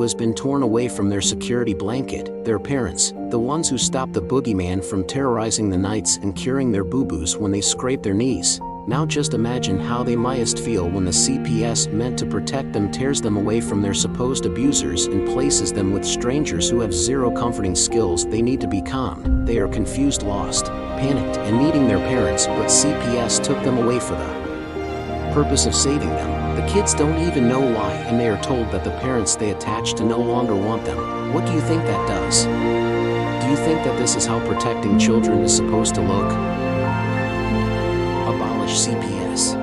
who has been torn away from their security blanket, their parents, the ones who stop the boogeyman from terrorizing the nights and curing their boo-boos when they scrape their knees. Now just imagine how they mightst feel when the CPS meant to protect them tears them away from their supposed abusers and places them with strangers who have zero comforting skills. They need to be calmed. They are confused, lost, panicked, and needing their parents, but CPS took them away for the purpose of saving them. The kids don't even know why, and they are told that the parents they attach to no longer want them. What do you think that does? Do you think that this is how protecting children is supposed to look? Abolish CPS.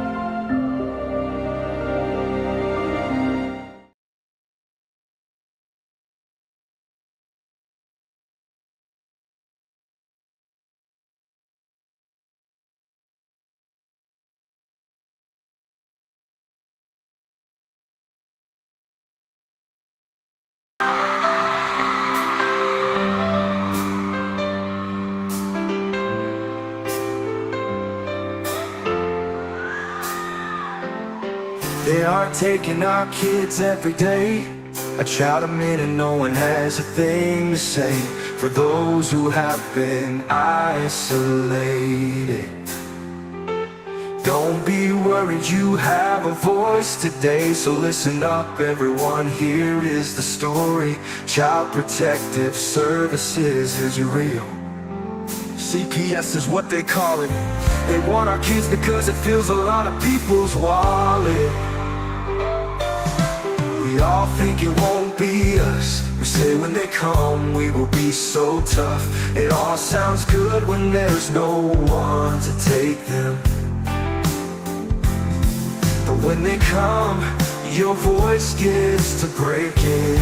They are taking our kids every day. I shout them in and no one has a thing to say. For those who have been isolated, don't be worried, you have a voice today. So listen up everyone, here is the story. Child Protective Services is real. CPS is what they call it. They want our kids because it fills a lot of people's wallet. We all think it won't be us. We say when they come we will be so tough. It all sounds good when there's no one to take them. But when they come, your voice gets to breaking.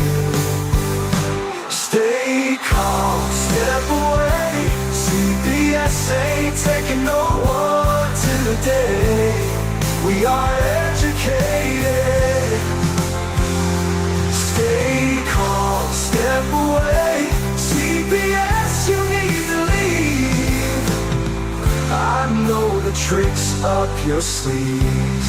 Stay calm, step away. CPS ain't taking no one today. We are educated. Stay calm, step away. CPS, you need to leave. I know the tricks up your sleeves.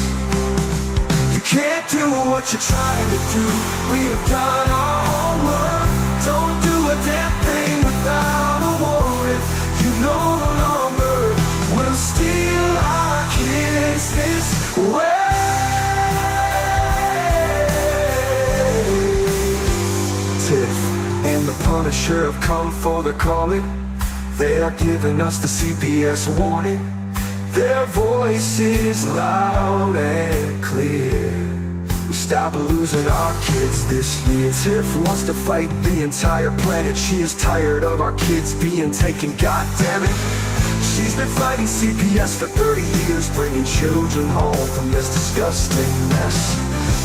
You can't do what you're trying to do. We have done our homework. Don't do a damn thing without a warrant. You no longer will steal our kids this way. Tiff and the Punisher have come for the calling. They are giving us the CPS warning. Their voice is loud and clear. We stop losing our kids this year. Tiff wants to fight the entire planet. She is tired of our kids being taken, god damn it. She's been fighting CPS for 30 years, bringing children home from this disgusting mess.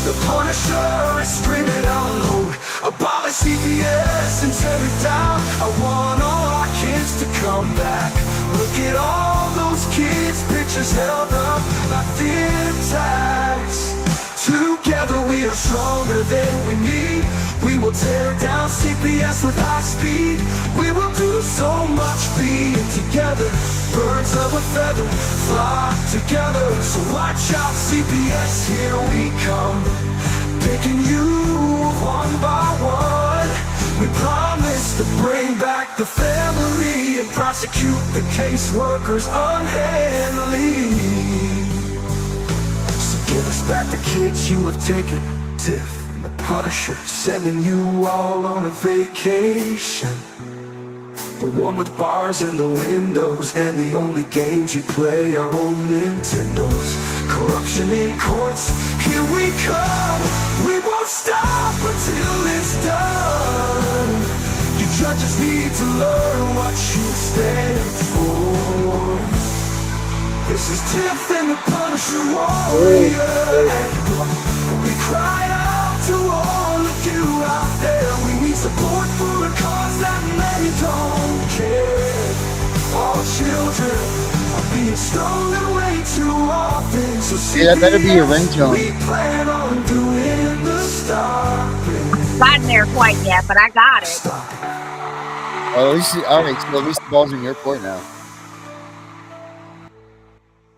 The Punisher is screaming out loud, abolish CPS and tear it down. I want all our kids to come back. Look at all those kids' pictures held up like thin tags. Together we are stronger than we need. We will tear down CPS with high speed. We will do so much being together. Birds of a feather flock together. So watch out CPS, here we come. Picking you one by one. We promise to bring back the family and prosecute the caseworkers unhandily. Give us back the kids you have taken. Tiff and the Punisher sending you all on a vacation. The one with bars in the windows and the only games you play are on Nintendos. Corruption in courts, here we come. We won't stop until it's done. You judges need to learn what you stand for. This is Tiff and the Punisher warrior. We cry out to all of you out there. We need support for a cause that many don't care. All children are being stolen way too often. So that better be your ringtone. We plan on doing the stopping. Not in there quite yet, but I got it. Well, at least, all right, so at least the ball's in your court now.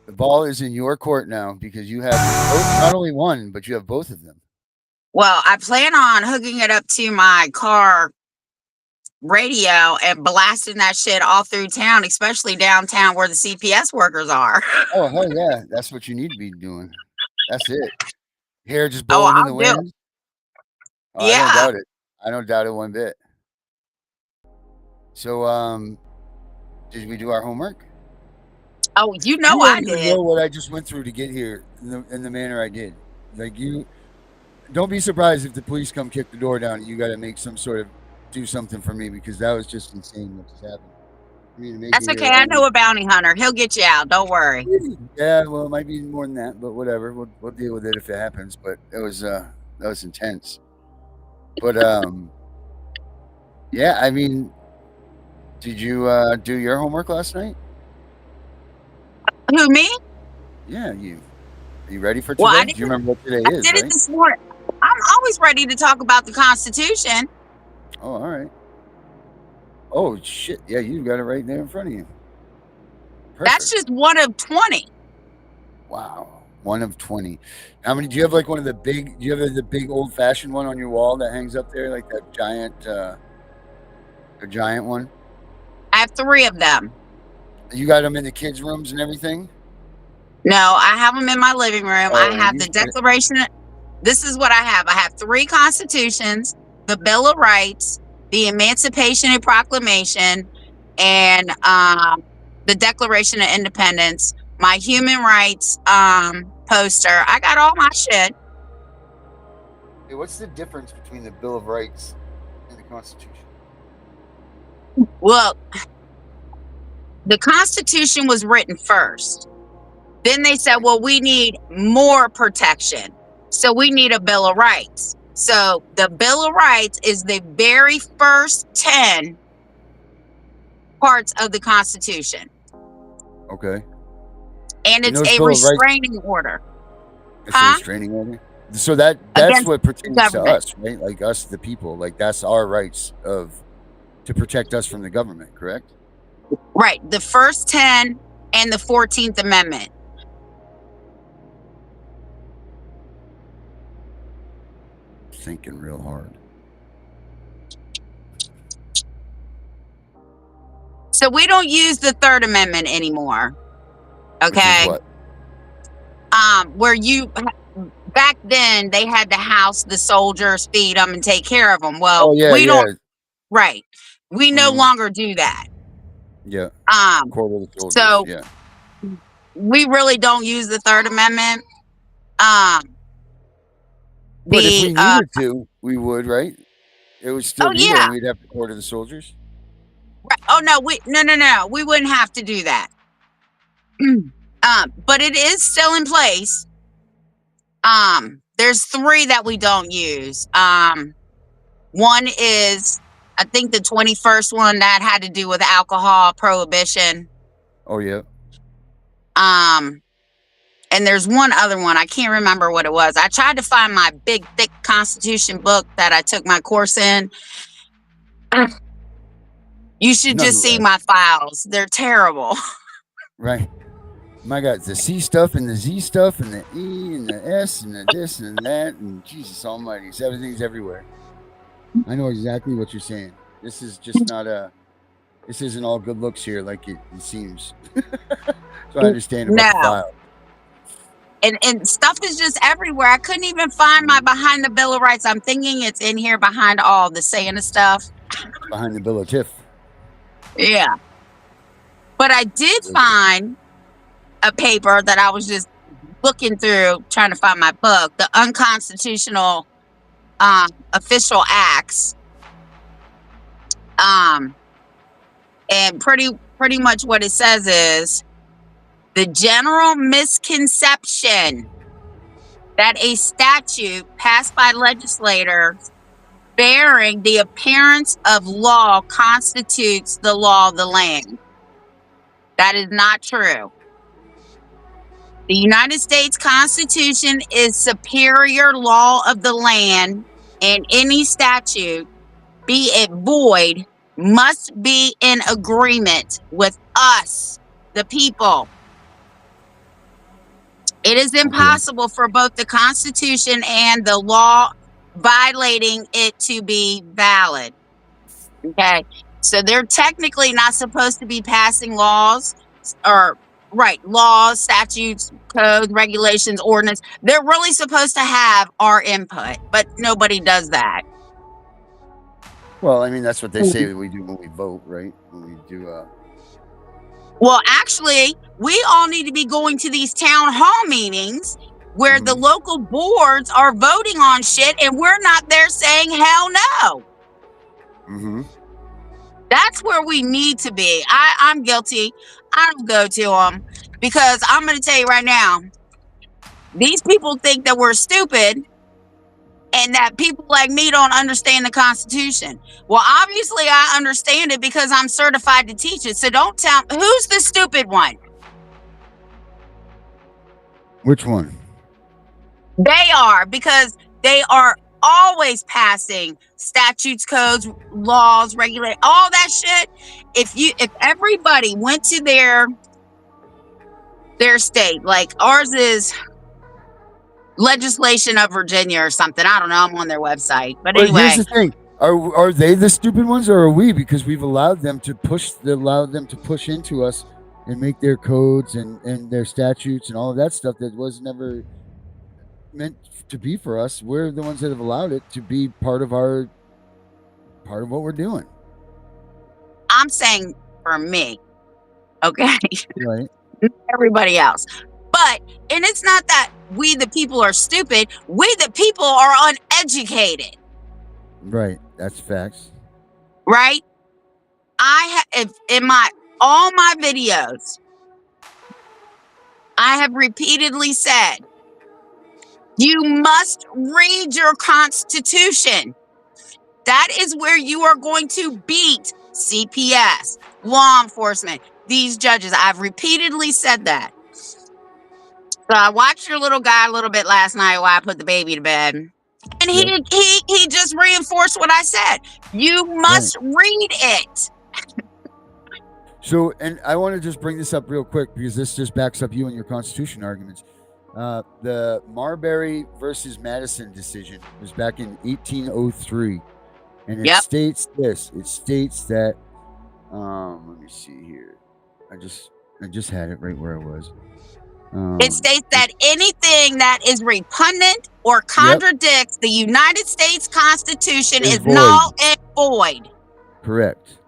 The ball is in your court now because you have both, not only one, but you have both of them. Well, I plan on hooking it up to my car radio and blasting that shit all through town, especially downtown where the CPS workers are. Oh hell yeah, that's what you need to be doing. That's it. Hair just Oh, blowing in I'll the do it. wind. Oh, I don't Yeah. doubt it. I don't doubt it one bit. So, did we do our homework? Oh, you You know don't I even did. know what I just went through to get here in the manner I did. Like you, don't be surprised if the police come kick the door down. And you got to make some sort of do something for me because that was just insane what just happened. I mean, to make That's it okay. here I know only. a bounty hunter. He'll get you out. Don't worry. Yeah, well, it might be more than that, but whatever. We'll deal with it if it happens. But that was intense. But yeah, I mean, did you do your homework last night? Who, me? Yeah, you. Are you ready for Well, today? Do you remember what today I is, did it right? this morning. I'm always ready to talk about the Constitution. Oh, all right. Oh shit! Yeah, you got it right there in front of you. That's Perfect. just one of 20. Wow, 1 of 20. How many? Do you have like one of the big? Do you have the big old fashioned one on your wall that hangs up there, like that giant, a giant one? I have 3 of them. You got them in the kids' rooms and everything. No, I have them in my living room. I Oh, have you the should. Declaration. This is what I have. I have 3 constitutions, the Bill of Rights, the Emancipation Proclamation, and the Declaration of Independence, my human rights poster. I got all my shit. Hey, what's the difference between the Bill of Rights and the Constitution? Well, the Constitution was written first. Then they said, Right. well, we need more protection. So we need a Bill of Rights. So the Bill of Rights is the very first 10 parts of the Constitution. Okay. And And it's those a Bill of Rights, restraining order. it's a Huh? restraining order. So that's Against what the pertains to government. us, right? Like us, the people. Like that's our rights to protect us from the government. Correct. Right. The first 10 and the 14th Amendment. Thinking real hard. So we don't use the Third Amendment anymore. Which is Okay. what? Where you back then they had to house the soldiers, feed them, and take care of them. Well, Oh yeah, we don't. yeah, Right. We no Mhm. longer do that. yeah. Um, Quarter of the soldiers. so Yeah. we really don't use the Third Amendment. Um, But if the we needed to, we would, right? It would still oh be there, yeah. and we'd have to quarter the soldiers. Right. Oh no, no. We wouldn't have to do that. But it is still in place. There's 3 that we don't use. One is I think the 21st one that had to do with alcohol prohibition. Oh yeah. And there's one other one. I can't remember what it was. I tried to find my big, thick Constitution book that I took my course in. You should just see Nonetheless, my files. They're terrible. right? My God, the C stuff and the Z stuff and the E and the S and the this and that and Jesus Almighty, everything's everywhere. I know exactly what you're saying. This is just not a. This isn't all good looks here, like it seems. So I understand about the No. file. And stuff is just everywhere. I couldn't even find my behind the Bill of Rights. I'm thinking it's in here behind all the Santa stuff. Behind the Bill of Tiff. Yeah. But I did find a paper that I was just looking through trying to find my book, the unconstitutional official acts. And pretty much what it says is the general misconception that a statute passed by legislators bearing the appearance of law constitutes the law of the land. That is not true. The United States Constitution is superior law of the land, and any statute, be it void, must be in agreement with us, the people. It is impossible for both the Constitution and the law violating it to be valid. Okay. So they're technically not supposed to be passing laws or laws, statutes, codes, regulations, ordinance. They're really supposed to have our input, but nobody does that. Well, I mean, that's what they say we do when we vote, right? When we do. Well, actually, we all need to be going to these town hall meetings where the local boards are voting on shit and we're not there saying hell no. Mm-hmm. That's where we need to be. I'm guilty. I don't go to them because I'm going to tell you right now, these people think that we're stupid and that people like me don't understand the Constitution. Well, obviously I understand it because I'm certified to teach it. So don't tell who's the stupid one. Which one? They are, because they are always passing statutes, codes, laws, regulate all that shit. If everybody went to their state, like ours is legislation of Virginia or something. I don't know. I'm on their website, but anyway. Here's the thing: are they the stupid ones, or are we? Because we've allowed them to push into us and make their codes and their statutes and all of that stuff that was never meant to be for us. We're the ones that have allowed it to be part of what we're doing. I'm saying for me, okay, right? Everybody else, and it's not that we the people are stupid. We the people are uneducated. Right, that's facts. Right, in all my videos, I have repeatedly said, you must read your Constitution. That is where you are going to beat CPS, law enforcement, these judges. I've repeatedly said that. So I watched your little guy a little bit last night while I put the baby to bed. And he just reinforced what I said. You must read it. So, and I want to just bring this up real quick because this just backs up you and your Constitution arguments. The Marbury versus Madison decision was back in 1803, and it states this. It states that. Let me see here. I just had it right where I was. It states that anything that is repugnant or contradicts the United States Constitution is null and void. Correct.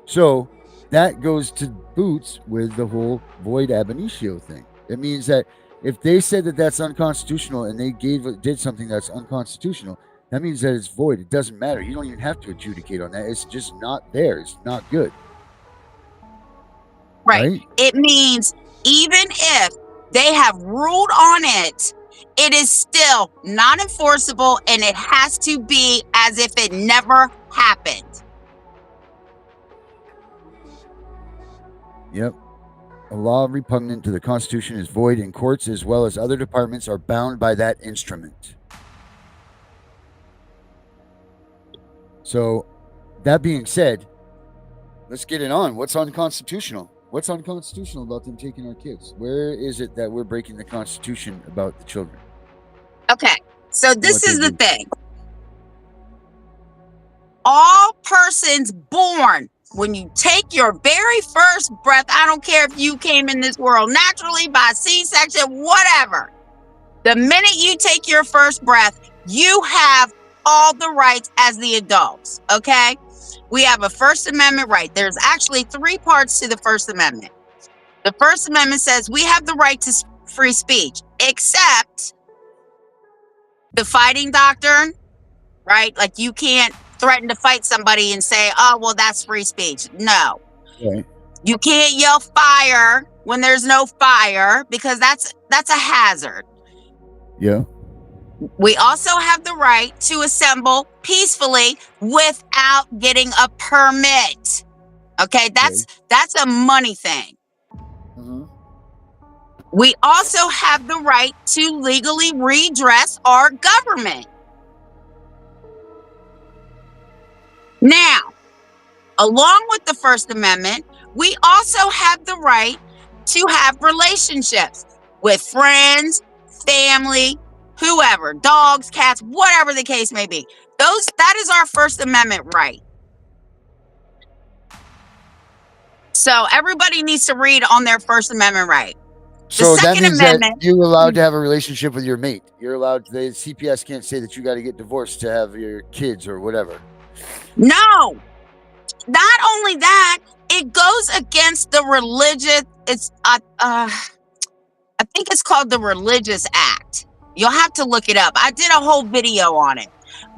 So that goes to boots with the whole void ab initio thing. It means that if they said that that's unconstitutional and they did something that's unconstitutional, that means that it's void. It doesn't matter. You don't even have to adjudicate on that. It's just not there. It's not good. Right? It means even if they have ruled on it, it is still not enforceable and it has to be as if it never happened. Yep. A law repugnant to the Constitution is void, and courts as well as other departments are bound by that instrument. So, that being said, let's get it on. What's unconstitutional? What's unconstitutional about them taking our kids? Where is it that we're breaking the Constitution about the children? Okay, so this is the thing. All persons born, when you take your very first breath, I don't care if you came in this world naturally, by C-section, whatever. The minute you take your first breath, you have all the rights as the adults, okay? We have a First Amendment right. There's actually 3 parts to the First Amendment. The First Amendment says we have the right to free speech, except the fighting doctrine, right? Like you can't threaten to fight somebody and say, oh, well, that's free speech. No. Right. You can't yell fire when there's no fire because that's a hazard. Yeah. We also have the right to assemble peacefully without getting a permit. Okay, that's a money thing. Mm-hmm. We also have the right to legally redress our government. Now, along with the First Amendment, we also have the right to have relationships with friends, family, whoever, dogs, cats, whatever the case may be. That is our First Amendment right. So everybody needs to read on their First Amendment right. So that Second means Amendment, that you're allowed to have a relationship with your mate. You're allowed. The CPS can't say that you got to get divorced to have your kids or whatever. no. Not only that, it goes against the religious. I think it's called the Religious Act. You'll have to look it up. I did a whole video on it.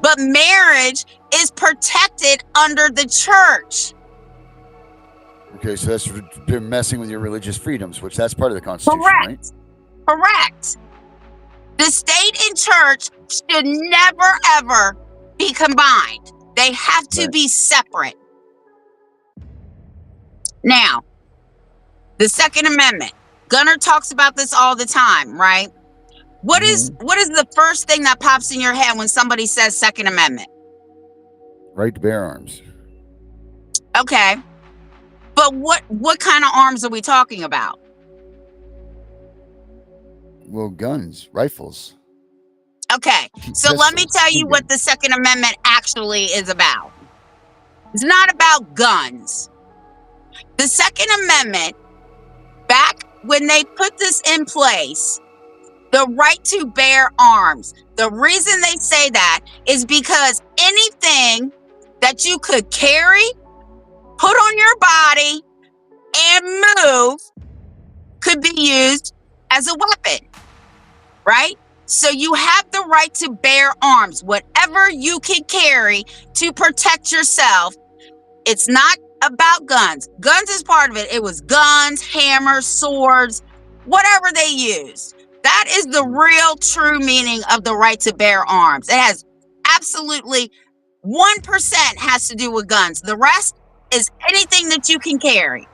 But marriage is protected under the church. Okay, so that's they're messing with your religious freedoms, which that's part of the Constitution, Correct. right? Correct. The state and church should never, ever be combined. They have to Right. be separate. Now, the Second Amendment. Gunnar talks about this all the time, right? What is the first thing that pops in your head when somebody says Second Amendment? Right to bear arms. Okay. But what kind of arms are we talking about? Well, guns, rifles. Okay. So let me Pistols, tell you what the Second Amendment actually is about. It's not about guns. The Second Amendment, back when they put this in place, the right to bear arms, the reason they say that is because anything that you could carry, put on your body, and move could be used as a weapon, right? So you have the right to bear arms, whatever you can carry to protect yourself. It's not about guns. Guns is part of it. It was guns, hammers, swords, whatever they used. That is the real true meaning of the right to bear arms. It has absolutely 1% has to do with guns. The rest is anything that you can carry.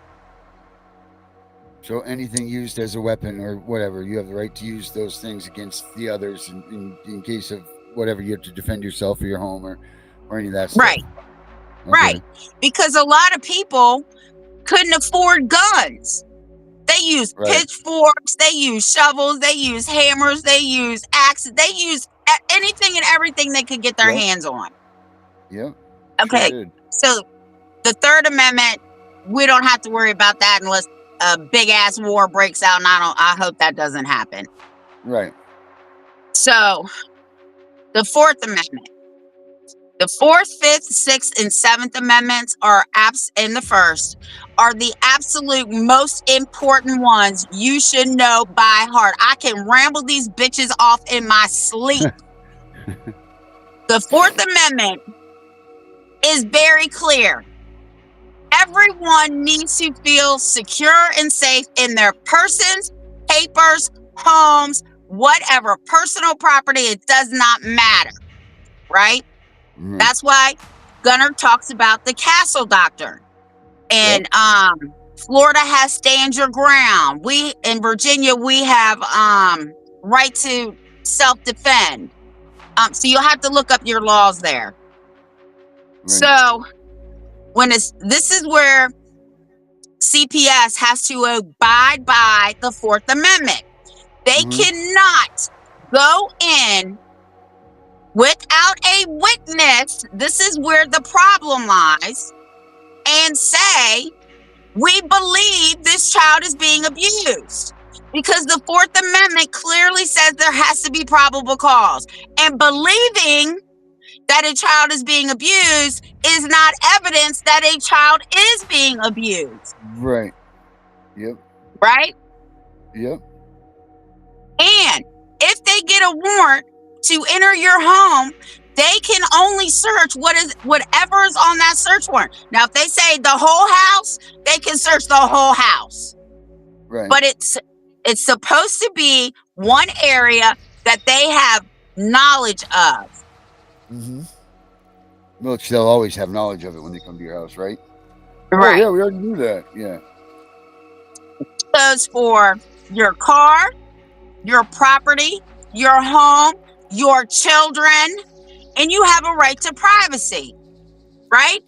So anything used as a weapon or whatever, you have the right to use those things against the others in case of whatever you have to defend yourself or your home or any of that stuff. Right. Right. Because a lot of people couldn't afford guns. They use pitchforks, they use shovels, they use hammers, they use axes, they use anything and everything they could get their hands on. Yep. Okay. Sure did. So the Third Amendment, we don't have to worry about that unless a big ass war breaks out, and I hope that doesn't happen. Right. So the Fourth Amendment. The Fourth, Fifth, Sixth, and Seventh Amendments are and the First are the absolute most important ones you should know by heart. I can ramble these bitches off in my sleep. The Fourth Amendment is very clear. Everyone needs to feel secure and safe in their persons, papers, homes, whatever, personal property. It does not matter, right? Mhm. That's why Gunnar talks about the castle doctrine. And Florida has stand your ground. We in Virginia, we have right to self-defend. So you'll have to look up your laws there. Right. So this is where CPS has to abide by the Fourth Amendment. They cannot go in without a witness. This is where the problem lies, and say, we believe this child is being abused. Because the Fourth Amendment clearly says there has to be probable cause. And believing that a child is being abused is not evidence that a child is being abused. Right. Yep. Right? Yep. And if they get a warrant to enter your home, they can only search whatever is on that search warrant. Now, if they say the whole house, they can search the whole house. Right. But it's supposed to be one area that they have knowledge of. Which they'll always have knowledge of it when they come to your house, right? Right. Oh, yeah, we already knew that. Yeah. Goes for your car, your property, your home, your children, and you have a right to privacy, right?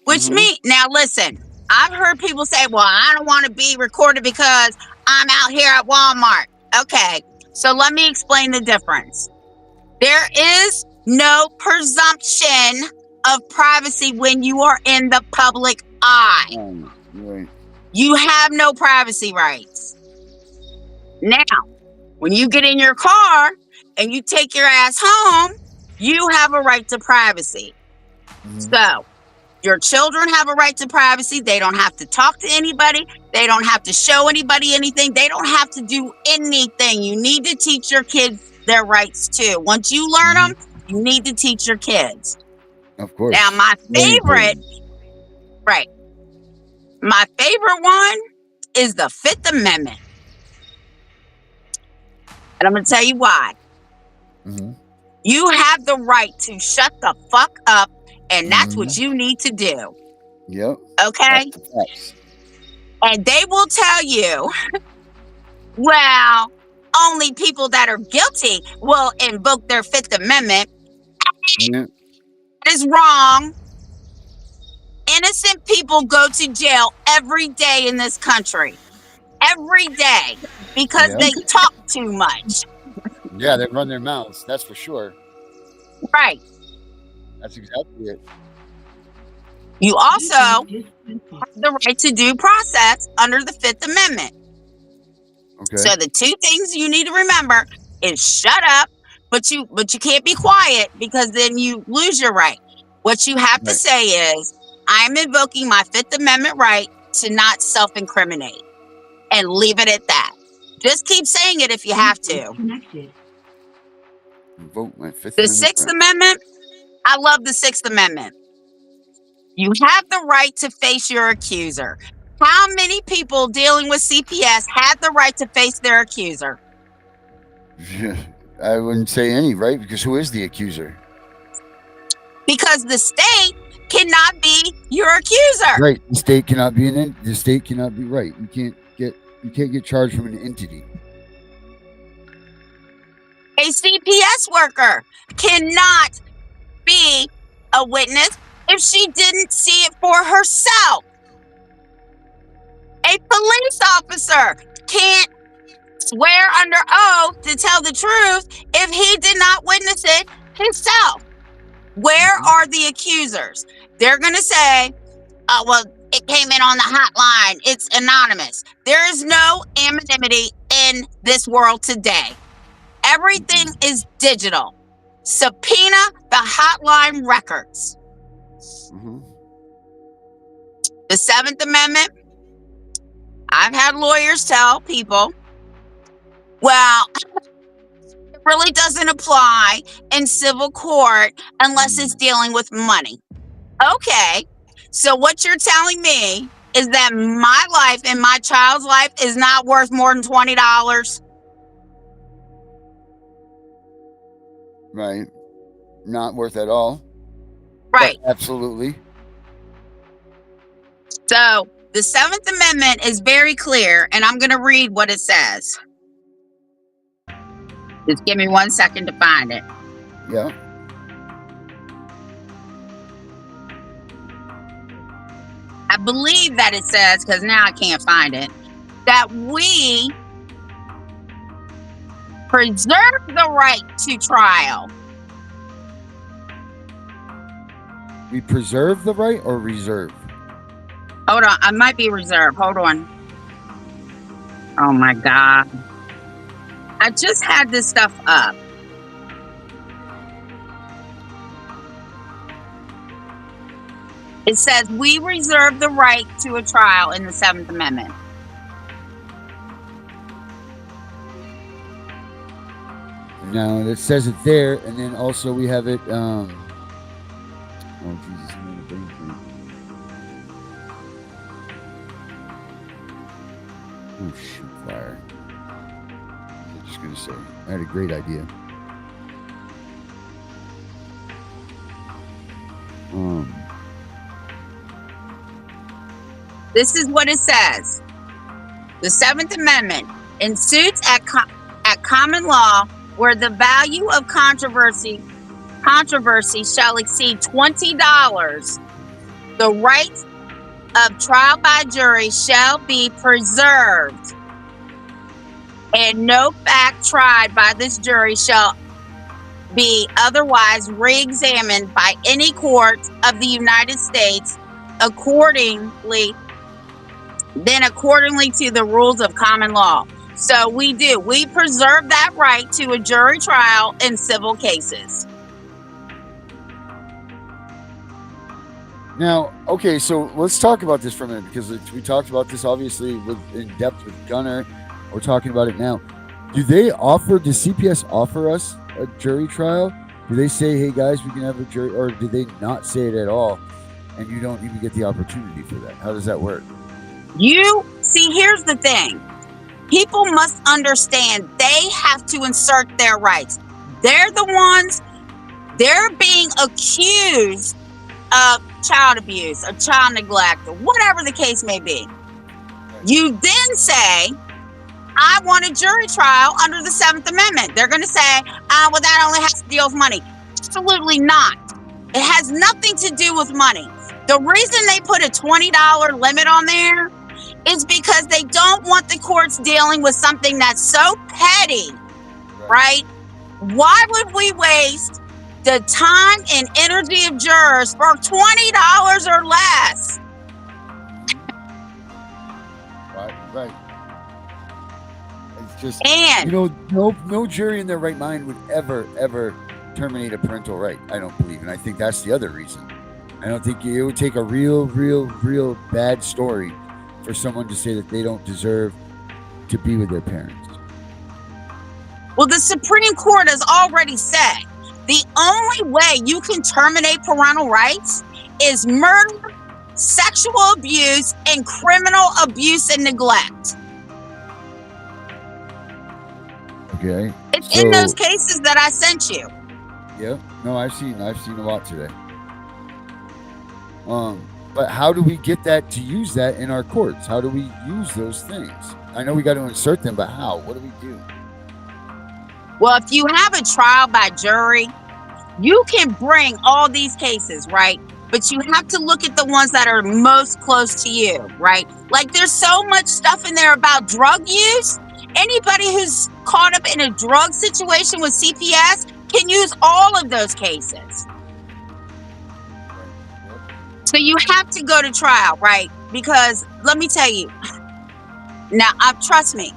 Which means, now listen, I've heard people say, well, I don't want to be recorded because I'm out here at Walmart. Okay, So let me explain the difference. There is no presumption of privacy when you are in the public eye. Right. You have no privacy rights. Now, when you get in your car and you take your ass home, you have a right to privacy. So, your children have a right to privacy. They don't have to talk to anybody. They don't have to show anybody anything. They don't have to do anything. You need to teach your kids their rights too. Once you learn them, you need to teach your kids. Of course. Now, my Very favorite, important. right? My favorite one is the Fifth Amendment. And I'm going to tell you why. You have the right to shut the fuck up, and that's what you need to do. Yep. Okay? And they will tell you, well, only people that are guilty will invoke their Fifth Amendment. Yeah. That is wrong. Innocent people go to jail every day in this country. Every day. Because they talk too much. Yeah, they run their mouths. That's for sure. Right. That's exactly it. You also have the right to due process under the Fifth Amendment. Okay. So the two things you need to remember is shut up, but you can't be quiet because then you lose your right. What you have to say is, I'm invoking my Fifth Amendment right to not self-incriminate, and leave it at that. Just keep saying it if you have to. Invoke my Fifth The Amendment. Sixth Amendment, I love the Sixth Amendment. You have the right to face your accuser. How many people dealing with CPS had the right to face their accuser? I wouldn't say any, right? Because who is the accuser? Because the state cannot be your accuser. Right. The state cannot be the state cannot be right. You can't get charged from an entity. A CPS worker cannot be a witness if she didn't see it for herself. A police officer can't swear under oath to tell the truth if he did not witness it himself. Where are the accusers? They're going to say, oh, well, it came in on the hotline. It's anonymous. There is no anonymity in this world today. Everything is digital. Subpoena the hotline records. The Seventh Amendment, I've had lawyers tell people, well, it really doesn't apply in civil court unless it's dealing with money. Okay, so what you're telling me is that my life and my child's life is not worth more than $20? Right. Not worth at all. Right. But absolutely. So the Seventh Amendment is very clear, and I'm going to read what it says. Just give me 1 second to find it. Yeah. I believe that it says, because now I can't find it, that we preserve the right to trial. We preserve the right or reserve? Hold on, I might be reserved. Hold on. Oh my God. I just had this stuff up. It says we reserve the right to a trial in the Seventh Amendment. No, it says it there, and then also we have it. Oh Jesus! I'm brain freak. Oh shoot, fire! I'm just gonna say, I had a great idea. This is what it says. The Seventh Amendment, in suits at common law where the value of controversy shall exceed $20, the right of trial by jury shall be preserved. and no fact tried by this jury shall be otherwise re-examined by any court of the United States accordingly to the rules of common law. So we preserve that right to a jury trial in civil cases. Now, okay, so let's talk about this for a minute, because we talked about this obviously in depth with Gunner. We're talking about it now. Does CPS offer us a jury trial? Do they say, hey guys, we can have a jury, or do they not say it at all and you don't even get the opportunity for that? How does that work? You see, here's the thing. People must understand they have to insert their rights. They're being accused of child abuse or child neglect or whatever the case may be. You then say, I want a jury trial under the 7th Amendment. They're going to say, well, that only has to deal with money. Absolutely not. It has nothing to do with money. The reason they put a $20 limit on there is because they don't want the courts dealing with something that's so petty, right? Why would we waste the time and energy of jurors for $20 or less? Right. It's just, no jury in their right mind would ever terminate a parental right. I don't believe, and I think that's the other reason. I don't think it would take a real bad story for someone to say that they don't deserve to be with their parents. Well, the Supreme Court has already said the only way you can terminate parental rights is murder, sexual abuse, and criminal abuse and neglect. Okay. It's in those cases that I sent you. Yeah. No, I've seen a lot today. But how do we get that to use that in our courts? How do we use those things? I know we got to insert them, but how? What do we do? Well, if you have a trial by jury, you can bring all these cases, right? But you have to look at the ones that are most close to you, right? Like there's so much stuff in there about drug use. Anybody who's caught up in a drug situation with CPS can use all of those cases. So you have to go to trial, right? Because let me tell you, now, trust me,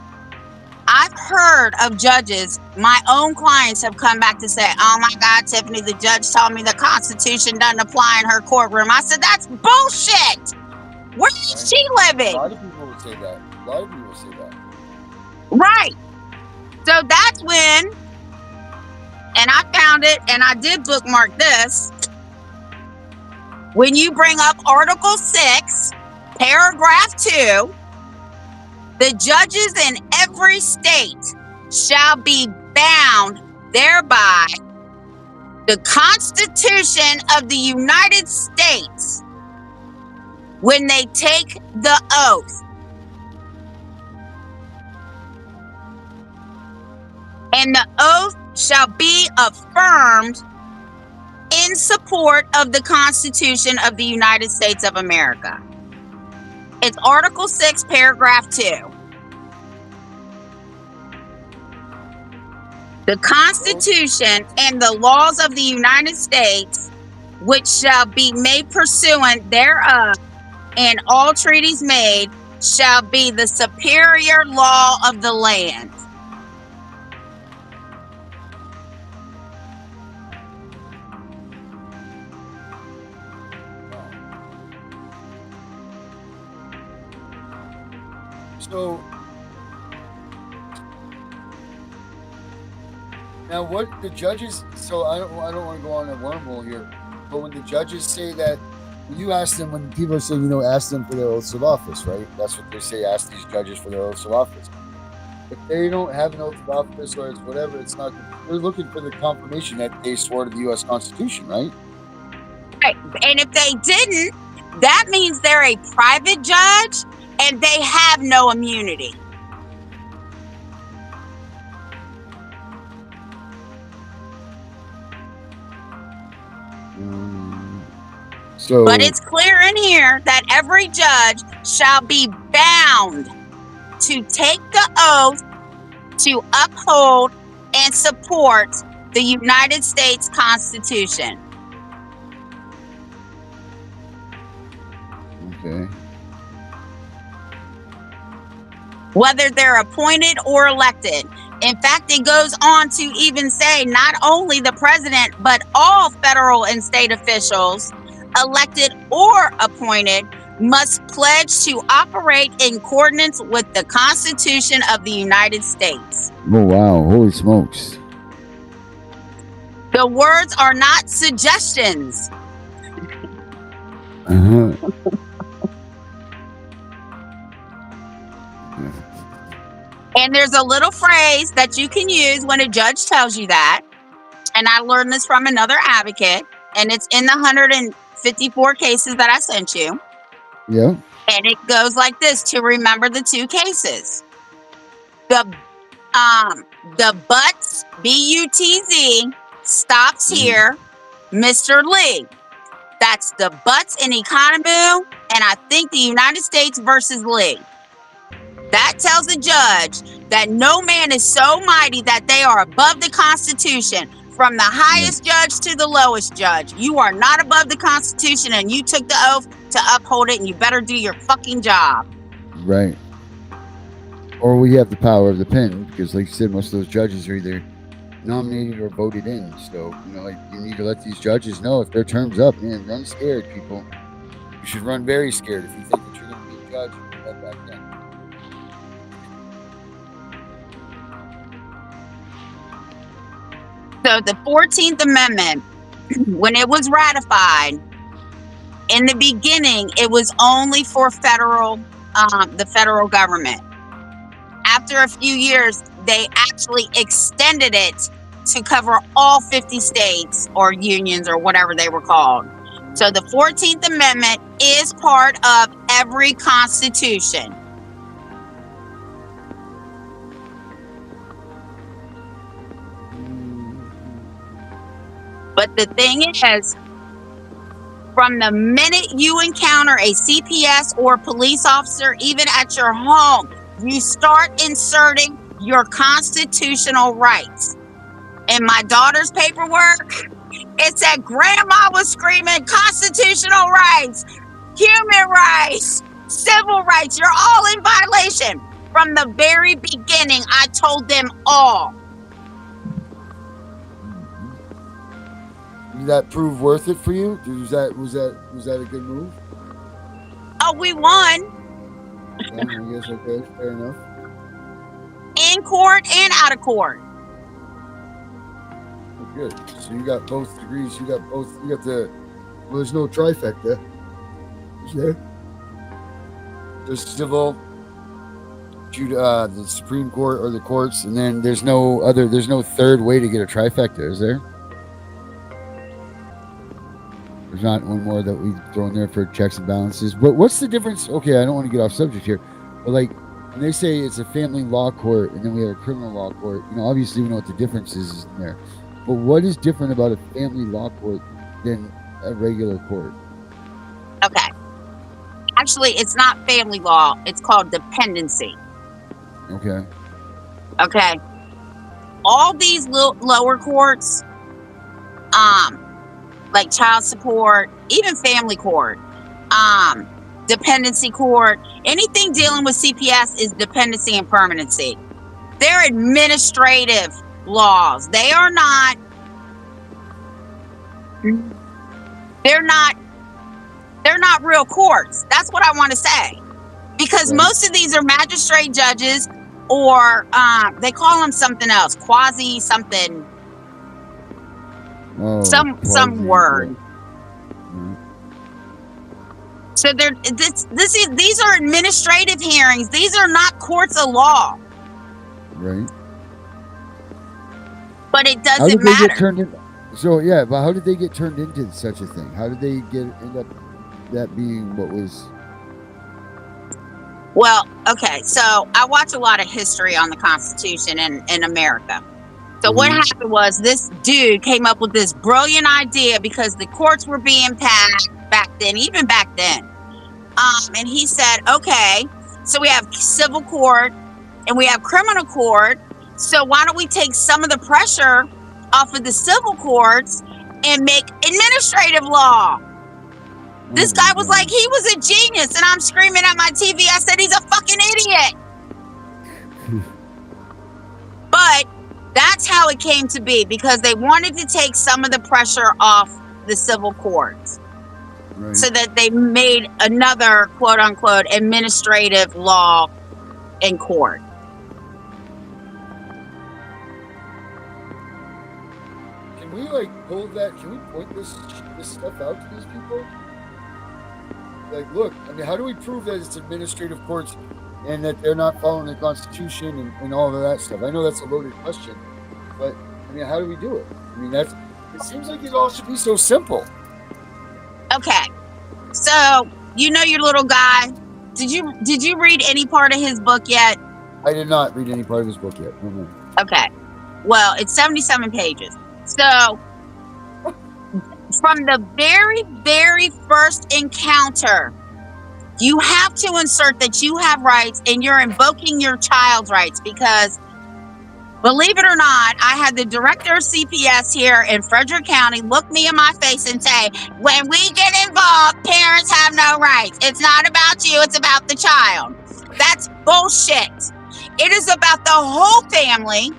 I've heard of judges, my own clients have come back to say, oh my God, Tiffany, the judge told me the Constitution doesn't apply in her courtroom. I said, that's bullshit. Where is she living? A lot of people would say that. Right. So that's when, and I found it, and I did bookmark this. When you bring up Article 6, Paragraph 2, the judges in every state shall be bound thereby the Constitution of the United States when they take the oath. And the oath shall be affirmed in support of the Constitution of the United States of America. It's Article 6, Paragraph 2. The Constitution and the laws of the United States, which shall be made pursuant thereof, and all treaties made, shall be the superior law of the land. So now what the judges, so I don't want to go on a wormhole here, but when the judges say that, you ask them, when people are saying, ask them for their oaths of office, right? That's what they say, ask these judges for their oaths of office. If they don't have an oath of office or it's whatever, it's not, they're looking for the confirmation that they swore to the U.S. Constitution, right? Right. And if they didn't, that means they're a private judge and they have no immunity. But it's clear in here that every judge shall be bound to take the oath to uphold and support the United States Constitution. Okay. Whether they're appointed or elected. In fact, it goes on to even say not only the president, but all federal and state officials, elected or appointed, must pledge to operate in accordance with the Constitution of the United States. Oh, wow. Holy smokes. The words are not suggestions. Uh-huh. And there's a little phrase that you can use when a judge tells you that. And I learned this from another advocate, and it's in the 154 cases that I sent you. Yeah. And it goes like this to remember the two cases. The butts, B-U-T-Z, stops here, Mr. Lee. That's the butts in Economoo, and I think the United States versus Lee. That tells the judge that no man is so mighty that they are above the Constitution, from the highest judge to the lowest judge. You are not above the Constitution, and you took the oath to uphold it, and you better do your fucking job. Right. Or we have the power of the pen, because like you said, most of those judges are either nominated or voted in. So, like you need to let these judges know if their term's up, man, run scared, people. You should run very scared if you think that you're going to be a judge. Head back then. So the 14th Amendment, when it was ratified, in the beginning, it was only for the federal government. After a few years, they actually extended it to cover all 50 states or unions or whatever they were called. So the 14th Amendment is part of every constitution. But the thing is, from the minute you encounter a CPS or police officer, even at your home, you start inserting your constitutional rights. In my daughter's paperwork, it said grandma was screaming constitutional rights, human rights, civil rights. You're all in violation. From the very beginning, I told them all. Did that prove worth it for you? Was that a good move? Oh, we won. Yeah, I guess okay, fair enough. In court and out of court. Good. So you got both degrees. You got both. You got the. Well, there's no trifecta. Is there? There's civil, the Supreme Court or the courts, and then there's no other. There's no third way to get a trifecta, is there? There's not one more that we throw in there for checks and balances. But what's the difference? Okay, I don't want to get off subject here, but like when they say it's a family law court and then we have a criminal law court, obviously we know what the difference is in there. But what is different about a family law court than a regular court? Okay. Actually, it's not family law. It's called dependency. Okay. Okay. All these lower courts, like child support, even family court, dependency court, anything dealing with CPS is dependency and permanency. They're administrative laws. They're not real courts. That's what I want to say. Because Right. most of these are magistrate judges, or they call them something else, quasi something, some word. Mm-hmm. So these are administrative hearings. These are not courts of law. Right. But it How doesn't did they matter. get turned in? So yeah, but how did they get turned into such a thing? How did they end up that being what was? Well, okay, so I watch a lot of history on the Constitution in America. So what happened was this dude came up with this brilliant idea because the courts were being passed back then, even back then. And he said, okay, so we have civil court and we have criminal court, So why don't we take some of the pressure off of the civil courts and make administrative law? This guy was like, he was a genius, and I'm screaming at my TV. I said, he's a fucking idiot. But that's how it came to be, because they wanted to take some of the pressure off the civil courts. Right. So that they made another quote unquote administrative law in court. Can we like hold that? Can we point this stuff out to these people? Like, look, I mean, how do we prove that it's administrative courts and that they're not following the Constitution and all of that stuff? I know that's a loaded question, but I mean, how do we do it? I mean, it seems like it all should be so simple. Okay, so you know your little guy. Did you read any part of his book yet? I did not read any part of his book yet. Mm-hmm. Okay, well, it's 77 pages. So from the very, very first encounter, you have to insert that you have rights, and you're invoking your child's rights, because believe it or not, I had the director of CPS here in Frederick County look me in my face and say, when we get involved, parents have no rights. It's not about you, it's about the child. That's bullshit. It is about the whole family.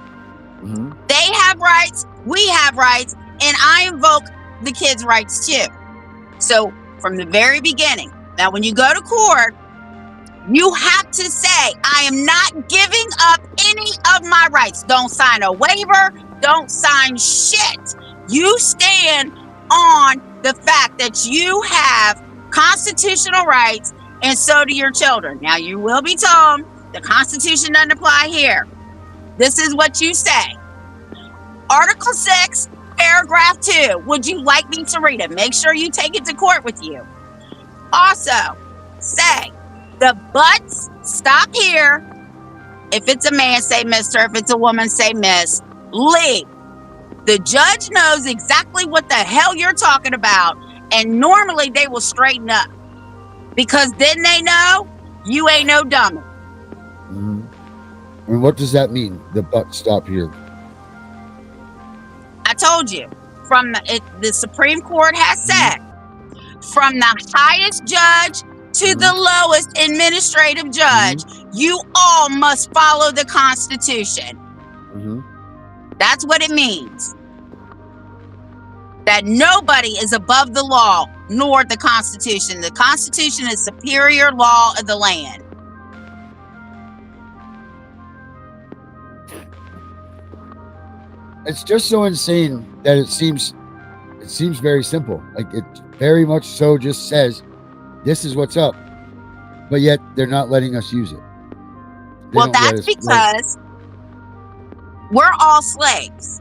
Mm-hmm. They have rights, we have rights, and I invoke the kids' rights too. So from the very beginning, now when you go to court, you have to say, I am not giving up any of my rights. Don't sign a waiver. Don't sign shit. You stand on the fact that you have constitutional rights, and so do your children. Now, you will be told the Constitution doesn't apply here. This is what you say. Article 6, paragraph 2. Would you like me to read it? Make sure you take it to court with you. Also, say, the buts stop here. If it's a man, say Mr. If it's a woman, say Miss. Leave. The judge knows exactly what the hell you're talking about, and normally they will straighten up, because then they know you ain't no dummy. Mm-hmm. And what does that mean? The butt stop here. I told you, from the Supreme Court has said, from the highest judge to the lowest administrative judge, you all must follow the Constitution. That's what it means. That nobody is above the law, nor the Constitution. The Constitution is superior law of the land. It's just so insane that it seems very simple. Like, it very much so just says, this is what's up. But yet they're not letting us use it. Well, that's because we're all slaves.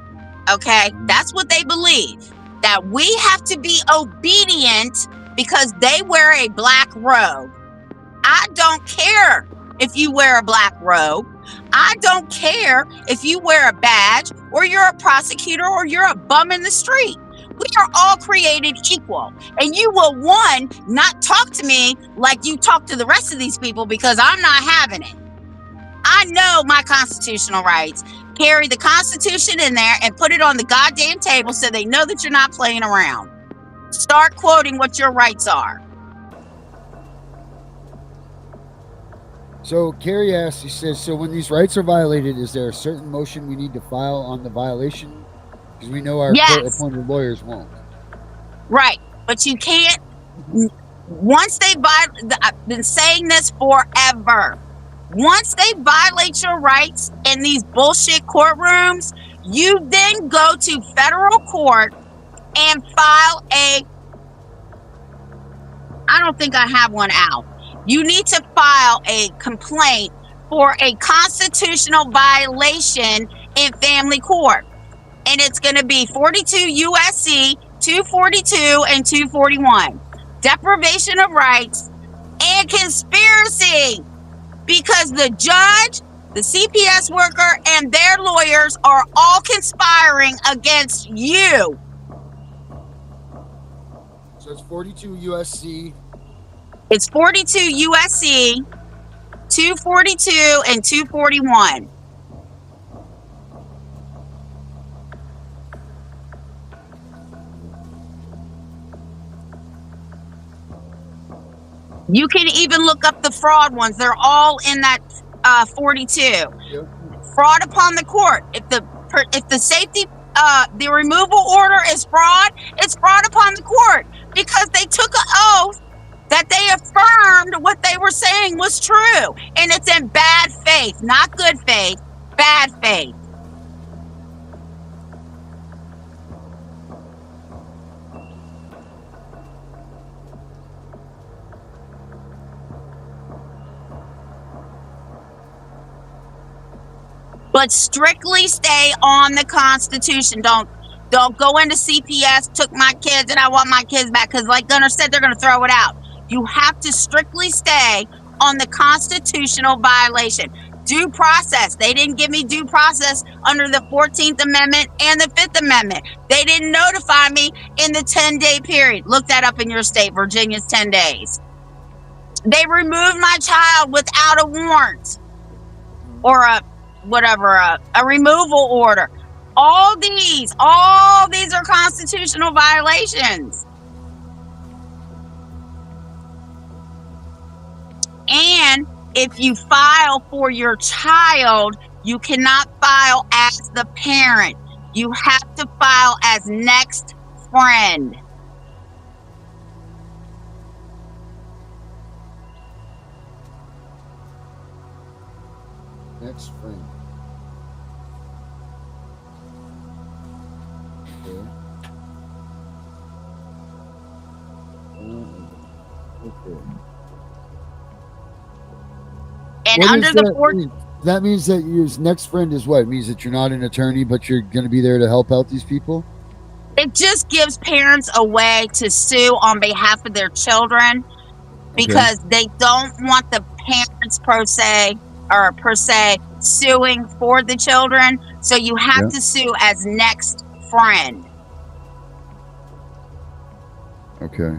Okay? That's what they believe. That we have to be obedient because they wear a black robe. I don't care if you wear a black robe. I don't care if you wear a badge, or you're a prosecutor, or you're a bum in the street. We are all created equal. And you will, one, not talk to me like you talk to the rest of these people, because I'm not having it. I know my constitutional rights. Carry the Constitution in there and put it on the goddamn table so they know that you're not playing around. Start quoting what your rights are. So Carrie asks, she says, so when these rights are violated, is there a certain motion we need to file on the violation? Because we know our court-appointed lawyers won't. Right, but you can't. Once they I've been saying this forever. Once they violate your rights in these bullshit courtrooms, you then go to federal court and file I don't think I have one out. You need to file a complaint for a constitutional violation in family court. And it's going to be 42 USC 242 and 241. Deprivation of rights and conspiracy. Because the judge, the CPS worker, and their lawyers are all conspiring against you. So it's 42 USC. It's 42 USC 242 and 241. You can even look up the fraud ones. They're all in that 42. Yep. Fraud upon the court. If the safety the removal order is fraud, it's fraud upon the court because they took an oath that they affirmed what they were saying was true, and it's in bad faith, not good faith, bad faith. But strictly stay on the Constitution. Don't go into CPS, took my kids and I want my kids back, because like Gunnar said, they're going to throw it out. You have to strictly stay on the constitutional violation. Due process. They didn't give me due process under the 14th Amendment and the 5th Amendment. They didn't notify me in the 10-day period. Look that up in your state. Virginia's 10 days. They removed my child without a warrant or a removal order. All these are constitutional violations. And if you file for your child, you cannot file as the parent. You have to file as next friend. Next friend. Okay. And What under does the that fourth, mean? That means that your next friend is what? It means that you're not an attorney, but you're going to be there to help out these people? it just gives parents a way to sue on behalf of their children, because they don't want the parents per se suing for the children. So you have to sue as next friend. Okay.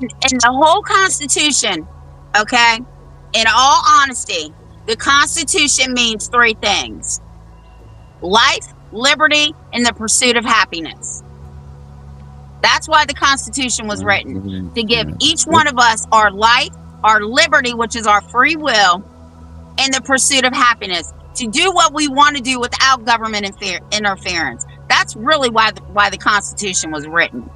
And the whole Constitution, okay, in all honesty, the Constitution means three things: life, liberty, and the pursuit of happiness. That's why the Constitution was written, to give each one of us our life, our liberty, which is our free will, and the pursuit of happiness, to do what we want to do without government interference. That's really why the Constitution was written.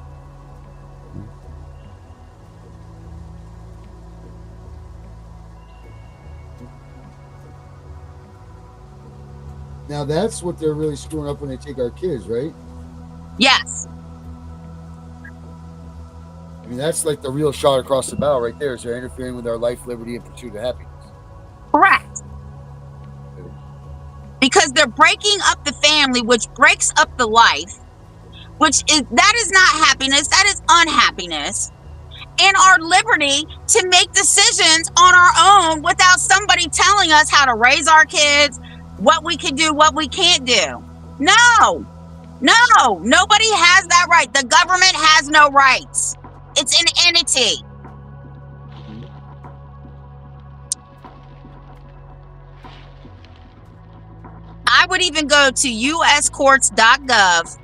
Now that's what they're really screwing up when they take our kids, right? Yes. I mean, that's like the real shot across the bow right there. Is they're interfering with our life, liberty, and pursuit of happiness. Correct. Because they're breaking up the family, which breaks up the life, that is not happiness, that is unhappiness, and our liberty to make decisions on our own without somebody telling us how to raise our kids, what we can do, what we can't do. No, nobody has that right. The government has no rights. It's an entity. I would even go to uscourts.gov,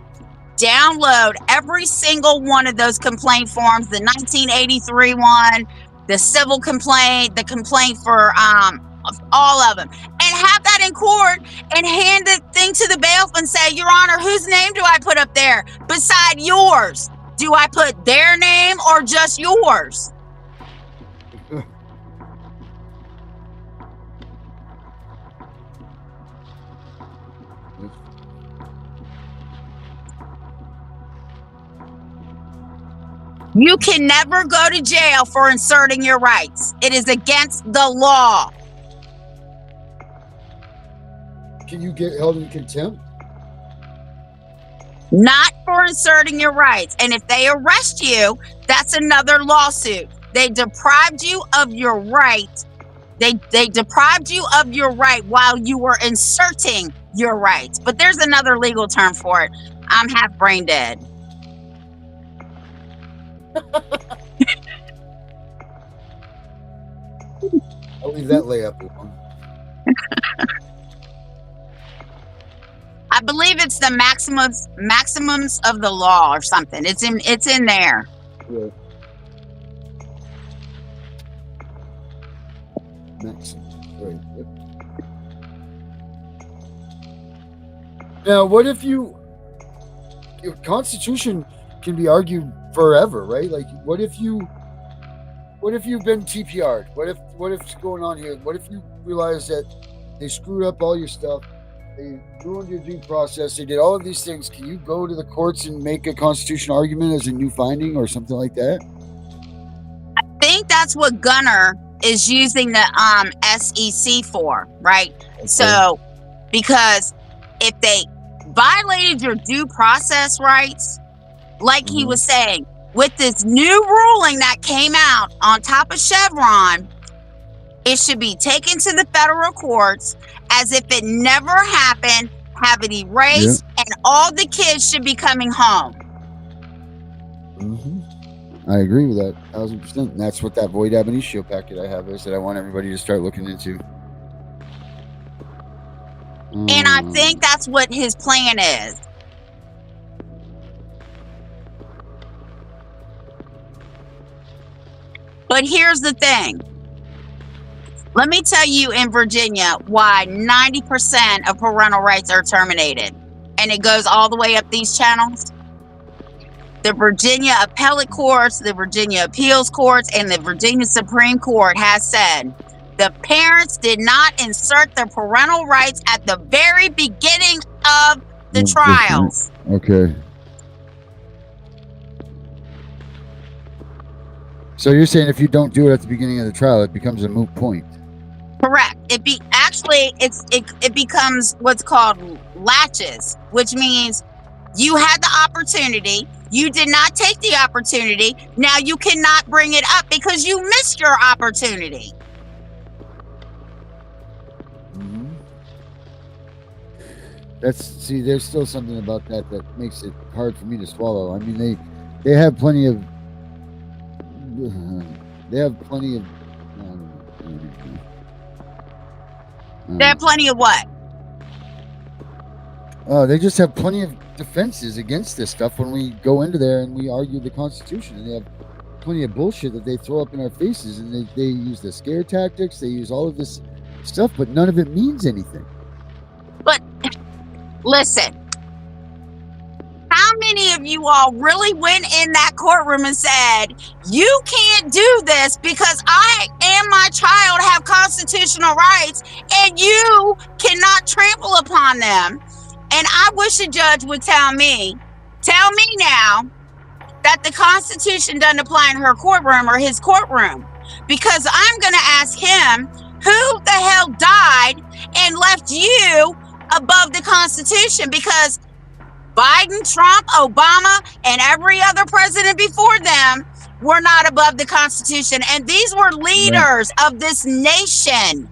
download every single one of those complaint forms, the 1983 one, the civil complaint, the complaint for all of them, and have that in court and hand the thing to the bailiff and say, Your Honor, whose name do I put up there beside yours? Do I put their name or just yours? You can never go to jail for inserting your rights. It is against the law. Can you get held in contempt? Not for inserting your rights. And if they arrest you, that's another lawsuit. They deprived you of your right. They deprived you of your right while you were inserting your rights. But there's another legal term for it. I'm half brain dead. I'll leave that layup alone. I believe it's the maximums of the law or something. It's in there. Yeah. Maxim. Right. Yep. Now, what if your Constitution can be argued forever, right? Like, what if you've been TPR'd? What's going on here? What if you realize that they screwed up all your stuff? They ruined your due process. They did all of these things. Can you go to the courts and make a constitutional argument as a new finding or something like that? I think that's what Gunner is using the SEC for, right? Okay. So, because if they violated your due process rights, like he was saying, with this new ruling that came out on top of Chevron, it should be taken to the federal courts as if it never happened, have it erased, and all the kids should be coming home. I agree with that 1,000%. And that's what that void ab initio packet I have is that I want everybody to start looking into. And I think that's what his plan is. But here's the thing. Let me tell you in Virginia why 90% of parental rights are terminated. And it goes all the way up these channels. The Virginia Appellate Courts, the Virginia Appeals Courts, and the Virginia Supreme Court has said the parents did not insert their parental rights at the very beginning of the trials. Okay. So you're saying if you don't do it at the beginning of the trial, it becomes a moot point? Correct. It becomes what's called latches, which means you had the opportunity, you did not take the opportunity, now you cannot bring it up because you missed your opportunity. There's still something about that makes it hard for me to swallow. I mean, they have plenty of They have plenty of what? They just have plenty of defenses against this stuff when we go into there and we argue the Constitution, and they have plenty of bullshit that they throw up in our faces, and they use the scare tactics, they use all of this stuff, but none of it means anything. But listen, how many of you all really went in that courtroom and said, you can't do this because I and my child have constitutional rights and you cannot trample upon them? And I wish a judge would tell me now that the Constitution doesn't apply in her courtroom or his courtroom, because I'm going to ask him, who the hell died and left you above the Constitution? Because Biden, Trump, Obama, and every other president before them were not above the Constitution. And these were leaders of this nation.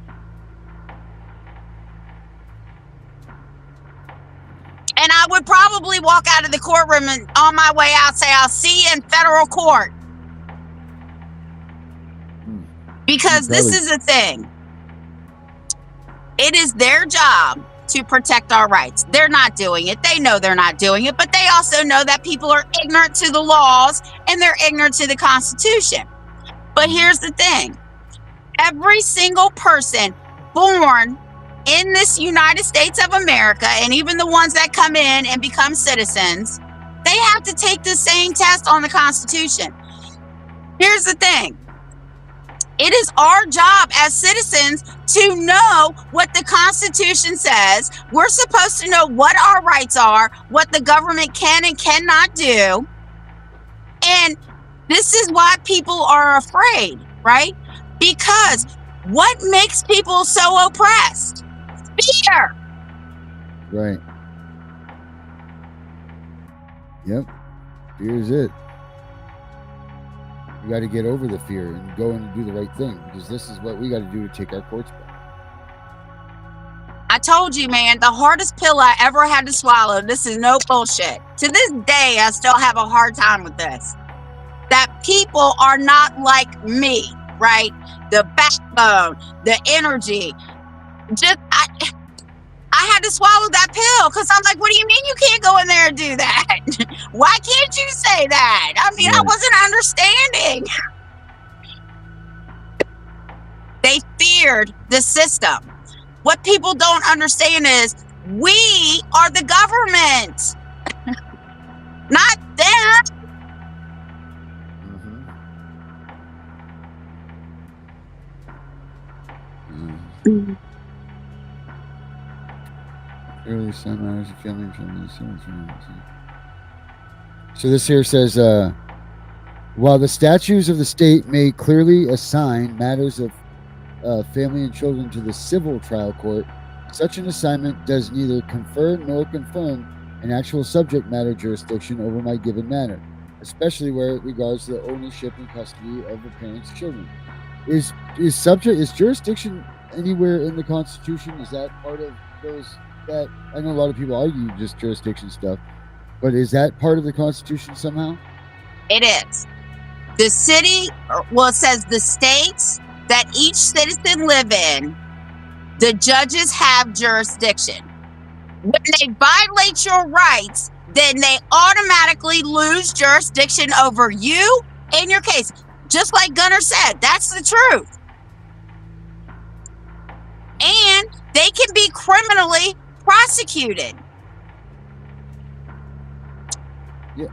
And I would probably walk out of the courtroom and on my way out say, I'll see you in federal court. Because this is the thing. It is their job to protect our rights. They're not doing it. They know they're not doing it, but they also know that people are ignorant to the laws and they're ignorant to the Constitution. But here's the thing. Every single person born in this United States of America, and even the ones that come in and become citizens, they have to take the same test on the Constitution. Here's the thing. It is our job as citizens to know what the Constitution says. We're supposed to know what our rights are, what the government can and cannot do. And this is why people are afraid, right? Because what makes people so oppressed? Fear. Right. Yep. Fear is it. You got to get over the fear and go and do the right thing, because this is what we got to do to take our courts back. I told you, man, the hardest pill I ever had to swallow. This is no bullshit. To this day, I still have a hard time with this. That people are not like me, right? The backbone, the energy. I had to swallow that pill because I'm like, what do you mean you can't go in there and do that? Why can't you say that? I mean, I wasn't understanding. They fear commandeered the system. What people don't understand is we are the government, not them. Early sun matters, feeling from so this here says, while the statutes of the state may clearly assign matters of family and children to the civil trial court, such an assignment does neither confer nor confirm an actual subject matter jurisdiction over my given matter, especially where it regards the ownership and custody of the parent's children. Is jurisdiction anywhere in the Constitution? Is that part of those? That I know a lot of people argue just jurisdiction stuff, but is that part of the Constitution somehow? It is. The city, well, it says the states that each citizen live in, the judges have jurisdiction. When they violate your rights, then they automatically lose jurisdiction over you and your case. Just like Gunnar said, that's the truth. And they can be criminally prosecuted. Yeah.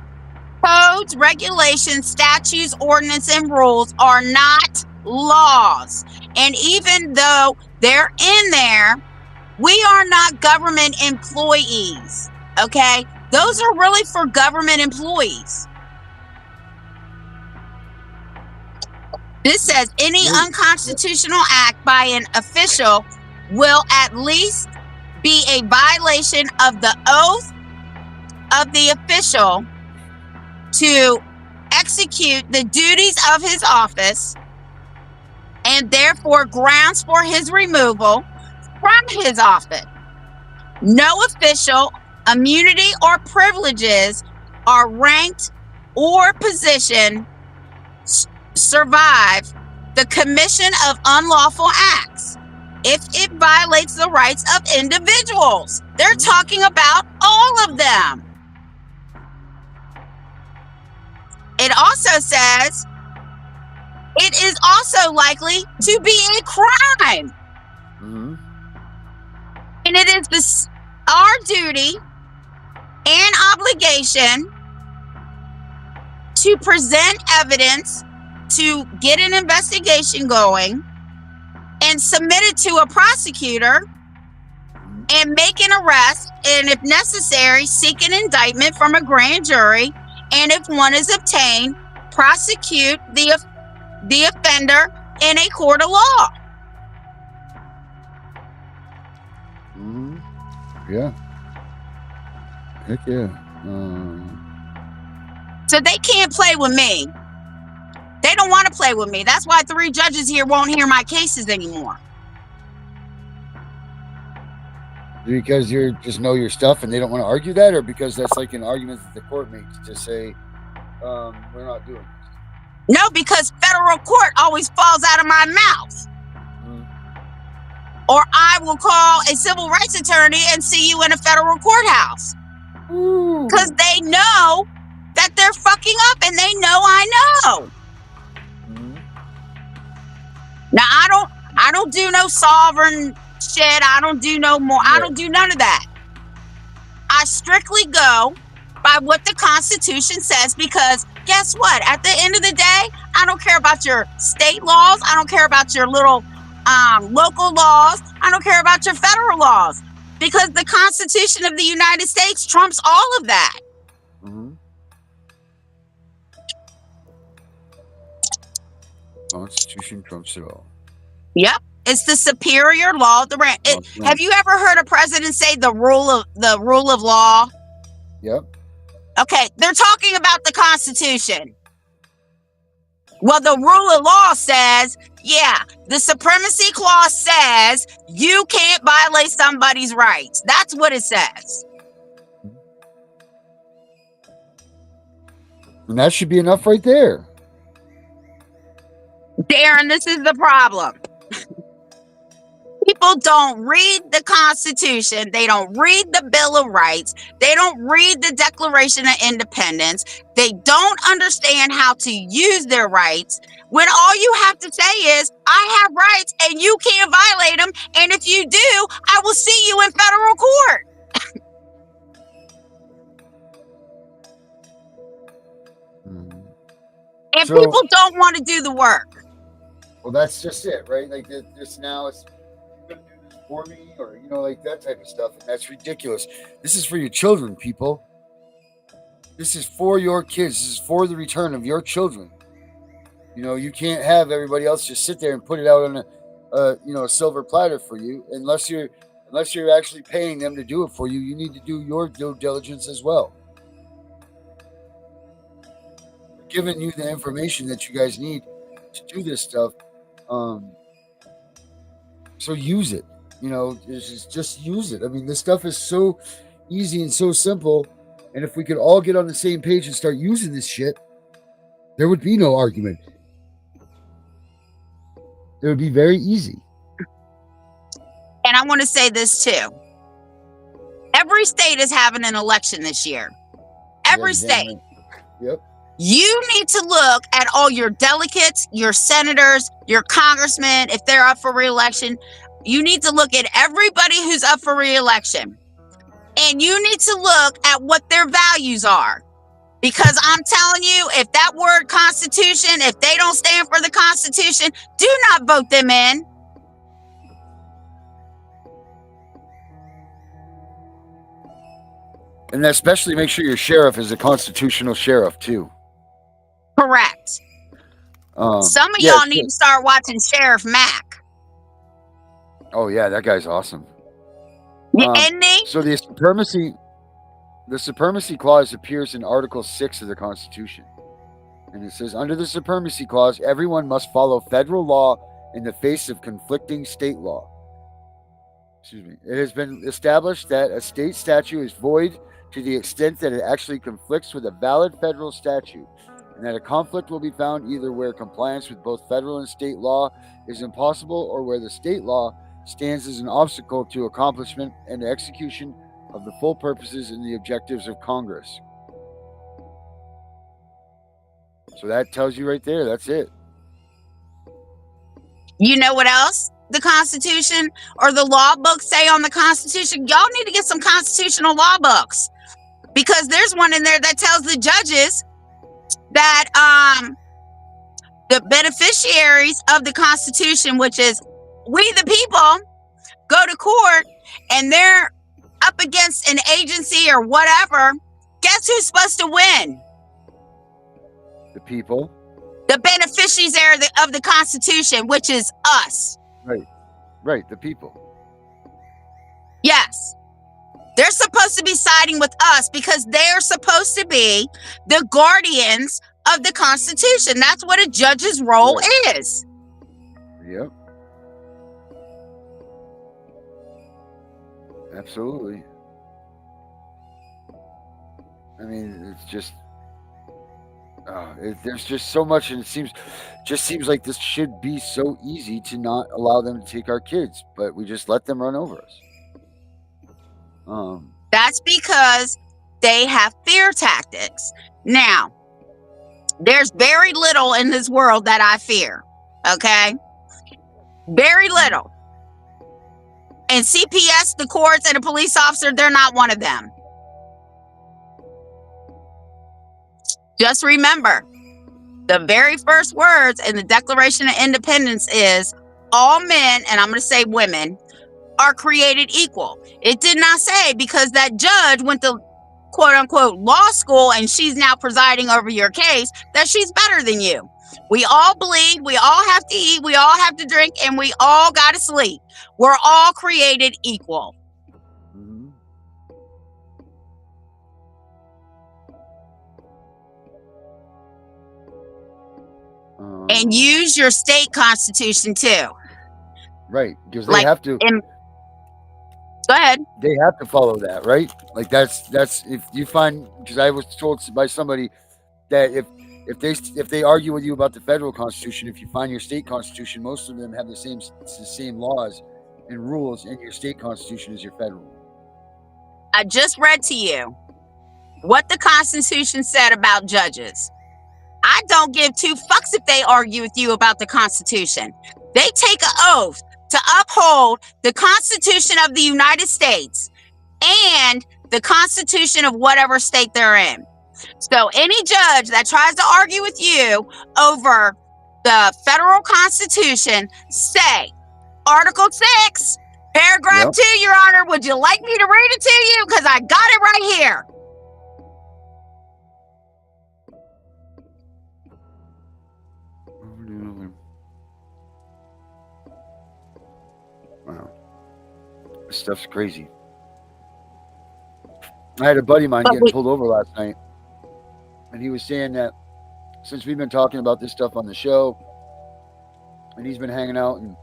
Codes, regulations, statutes, ordinance, and rules are not laws. And even though they're in there, we are not government employees. Okay? Those are really for government employees. This says any unconstitutional act by an official will at least be a violation of the oath of the official to execute the duties of his office, and therefore grounds for his removal from his office. No official immunity or privileges are ranked or position survive the commission of unlawful acts if it violates the rights of individuals. They're talking about all of them. It also says it is also likely to be a crime. And it is our duty and obligation to present evidence, to get an investigation going, and submit it to a prosecutor, and make an arrest, and if necessary, seek an indictment from a grand jury, and if one is obtained, prosecute the offender in a court of law. Yeah. Heck yeah. So they can't play with me. They don't want to play with me. That's why 3 judges here won't hear my cases anymore. Because you just know your stuff and they don't want to argue that, or because that's like an argument that the court makes to say, we're not doing this? No, because federal court always falls out of my mouth. Or I will call a civil rights attorney and see you in a federal courthouse. Because they know that they're fucking up, and they know I know. Now, I don't do no sovereign shit. I don't do no more. I don't do none of that. I strictly go by what the Constitution says, because guess what? At the end of the day, I don't care about your state laws. I don't care about your little local laws. I don't care about your federal laws, because the Constitution of the United States trumps all of that. Constitution trumps it all. Yep. It's the superior law of the land. Have you ever heard a president say the rule of law? Yep. Okay, they're talking about the Constitution. Well, the rule of law says, yeah, the supremacy clause says you can't violate somebody's rights. That's what it says. And that should be enough right there. Darren, this is the problem. people don't read the Constitution, they don't read the Bill of Rights, they don't read the Declaration of Independence, they don't understand how to use their rights, when all you have to say is, I have rights and you can't violate them, and if you do, I will see you in federal court. And people don't want to do the work. Well, that's just it, right? Like this now is going to do this for me, or like that type of stuff, and that's ridiculous. This is for your children, people. This is for your kids. This is for the return of your children. You can't have everybody else just sit there and put it out on a silver platter for you, unless you're actually paying them to do it for you. You need to do your due diligence as well. Giving you the information that you guys need to do this stuff, so use it. Just use it. I mean, this stuff is so easy and so simple, and if we could all get on the same page and start using this shit, there would be no argument. It would be very easy. And I want to say this too. Every state is having an election this year. Every state. Right. Yep. You need to look at all your delegates, your senators, your congressmen, if they're up for re-election. You need to look at everybody who's up for re-election. And you need to look at what their values are. Because I'm telling you, if that word Constitution, if they don't stand for the Constitution, do not vote them in. And especially make sure your sheriff is a constitutional sheriff too. Correct. Some of y'all need to start watching Sheriff Mack. Oh yeah, that guy's awesome. So the supremacy clause appears in Article 6 of the Constitution. And it says, under the supremacy clause, everyone must follow federal law in the face of conflicting state law. It has been established that a state statute is void to the extent that it actually conflicts with a valid federal statute, and that a conflict will be found either where compliance with both federal and state law is impossible, or where the state law stands as an obstacle to accomplishment and execution of the full purposes and the objectives of Congress. So that tells you right there, that's it. You know what else the Constitution or the law books say on the Constitution? Y'all need to get some constitutional law books, because there's one in there that tells the judges that the beneficiaries of the Constitution, which is we the people, go to court and they're up against an agency or whatever. Guess who's supposed to win? The people. The beneficiaries of the Constitution, which is us. Right, the people. Yes. They're supposed to be siding with us because they're supposed to be the guardians of the Constitution. That's what a judge's role is. Yep. Absolutely. I mean, it's just there's just so much, and it seems like this should be so easy to not allow them to take our kids, but we just let them run over us. That's because they have fear tactics. Now, there's very little in this world that I fear. Okay? Very little. And CPS, the courts, and a police officer, they're not one of them. Just remember, the very first words in the Declaration of Independence is all men, and I'm going to say women, are created equal. It did not say because that judge went to quote unquote law school and she's now presiding over your case that she's better than you. We all bleed, we all have to eat, we all have to drink, and we all got to sleep. We're all created equal. Mm-hmm. And use your state constitution too. Right, because they have to. Go ahead. They have to follow that, right? Like that's if you find, because I was told by somebody that if they argue with you about the federal constitution, if you find your state constitution, most of them have the same laws and rules in your state constitution as your federal. I just read to you what the Constitution said about judges. I don't give two fucks if they argue with you about the Constitution. They take an oath to uphold the Constitution of the United States and the Constitution of whatever state they're in. So any judge that tries to argue with you over the federal Constitution, say Article 6, Paragraph 2, Your Honor, would you like me to read it to you? Because I got it right here. Wow. This stuff's crazy. I had a buddy of mine getting pulled over last night, and he was saying that since we've been talking about this stuff on the show, and he's been hanging out and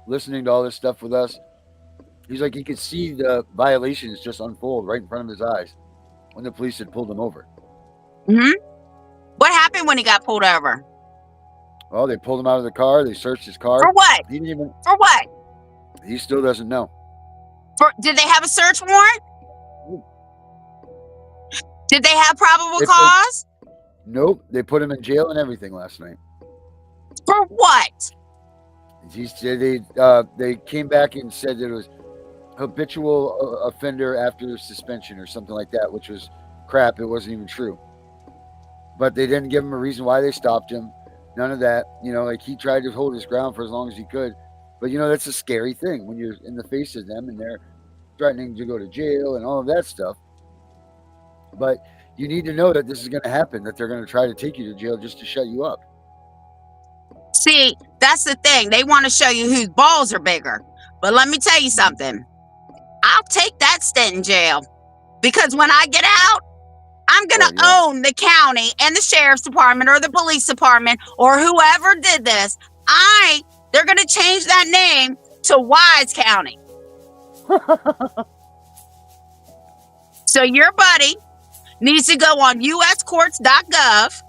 listening to all this stuff with us, he's like, he could see the violations just unfold right in front of his eyes when the police had pulled him over. What happened when he got pulled over? Well, they pulled him out of the car. They searched his car. For what? He didn't even. For what? He still doesn't know. Did they have a search warrant? Did they have probable cause? Nope. They put him in jail and everything last night. For what? He said they came back and said that it was habitual offender after suspension or something like that, which was crap. It wasn't even true. But they didn't give him a reason why they stopped him. None of that. You know, like he tried to hold his ground for as long as he could. But, you know, that's a scary thing when you're in the face of them and they're threatening to go to jail and all of that stuff. But you need to know that this is going to happen, that they're going to try to take you to jail just to shut you up. See, that's the thing. They want to show you whose balls are bigger. But let me tell you something. I'll take that stint in jail. Because when I get out, I'm going to own the county and the sheriff's department or the police department or whoever did this. They're going to change that name to Wise County. So your buddy needs to go on uscourts.gov,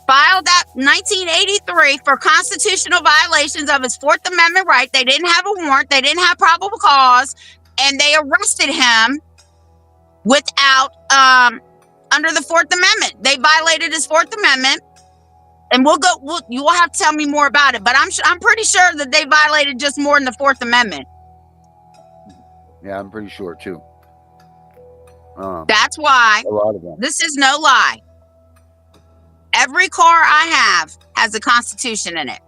file that 1983 for constitutional violations of his Fourth Amendment right. They didn't have a warrant. They didn't have probable cause. And they arrested him without, under the Fourth Amendment. They violated his Fourth Amendment. And you will have to tell me more about it. But I'm pretty sure that they violated just more than the Fourth Amendment. Yeah, I'm pretty sure too. That's why a lot of them. This is no lie. Every car I have has the Constitution in it.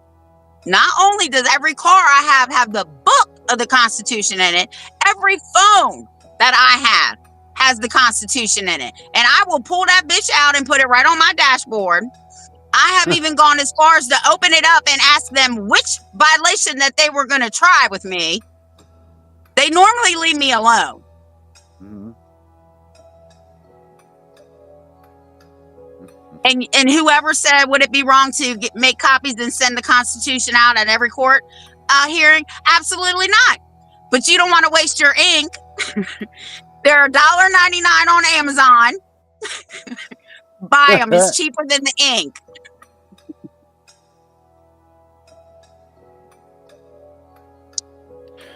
Not only does every car I have the book of the Constitution in it, every phone that I have has the Constitution in it. And I will pull that bitch out and put it right on my dashboard. I have even gone as far as to open it up and ask them which violation that they were going to try with me. They normally leave me alone. And whoever said, would it be wrong to make copies and send the Constitution out at every court hearing? Absolutely not. But you don't want to waste your ink. They're $1.99 on Amazon. Buy them. It's cheaper than the ink.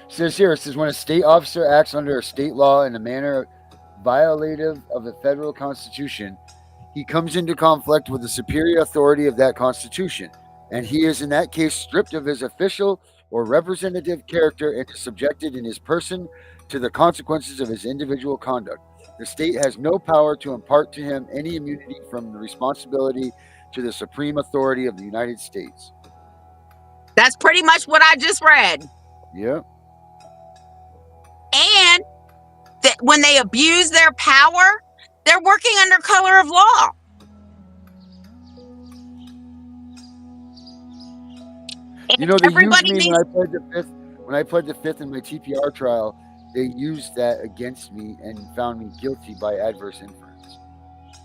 Says here, it says when a state officer acts under a state law in a manner violative of the federal constitution, he comes into conflict with the superior authority of that constitution, and he is in that case stripped of his official or representative character and is subjected in his person to the consequences of his individual conduct. The state has no power to impart to him any immunity from the responsibility to the supreme authority of the United States. That's pretty much what I just read. Yeah. And that when they abuse their power, they're working under color of law. You know, they used me when I pled the fifth in my TPR trial. They used that against me and found me guilty by adverse inference.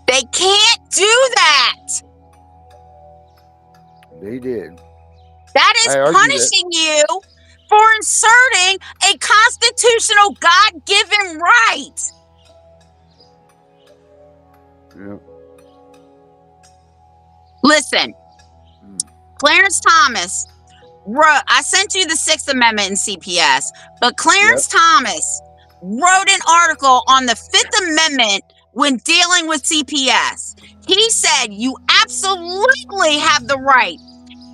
They can't do that. They did. That is punishing you for inserting a constitutional God-given right. Yeah. Listen, Clarence Thomas I sent you the 6th Amendment in CPS, but Clarence Yep. Thomas wrote an article on the 5th Amendment when dealing with CPS. He said you absolutely have the right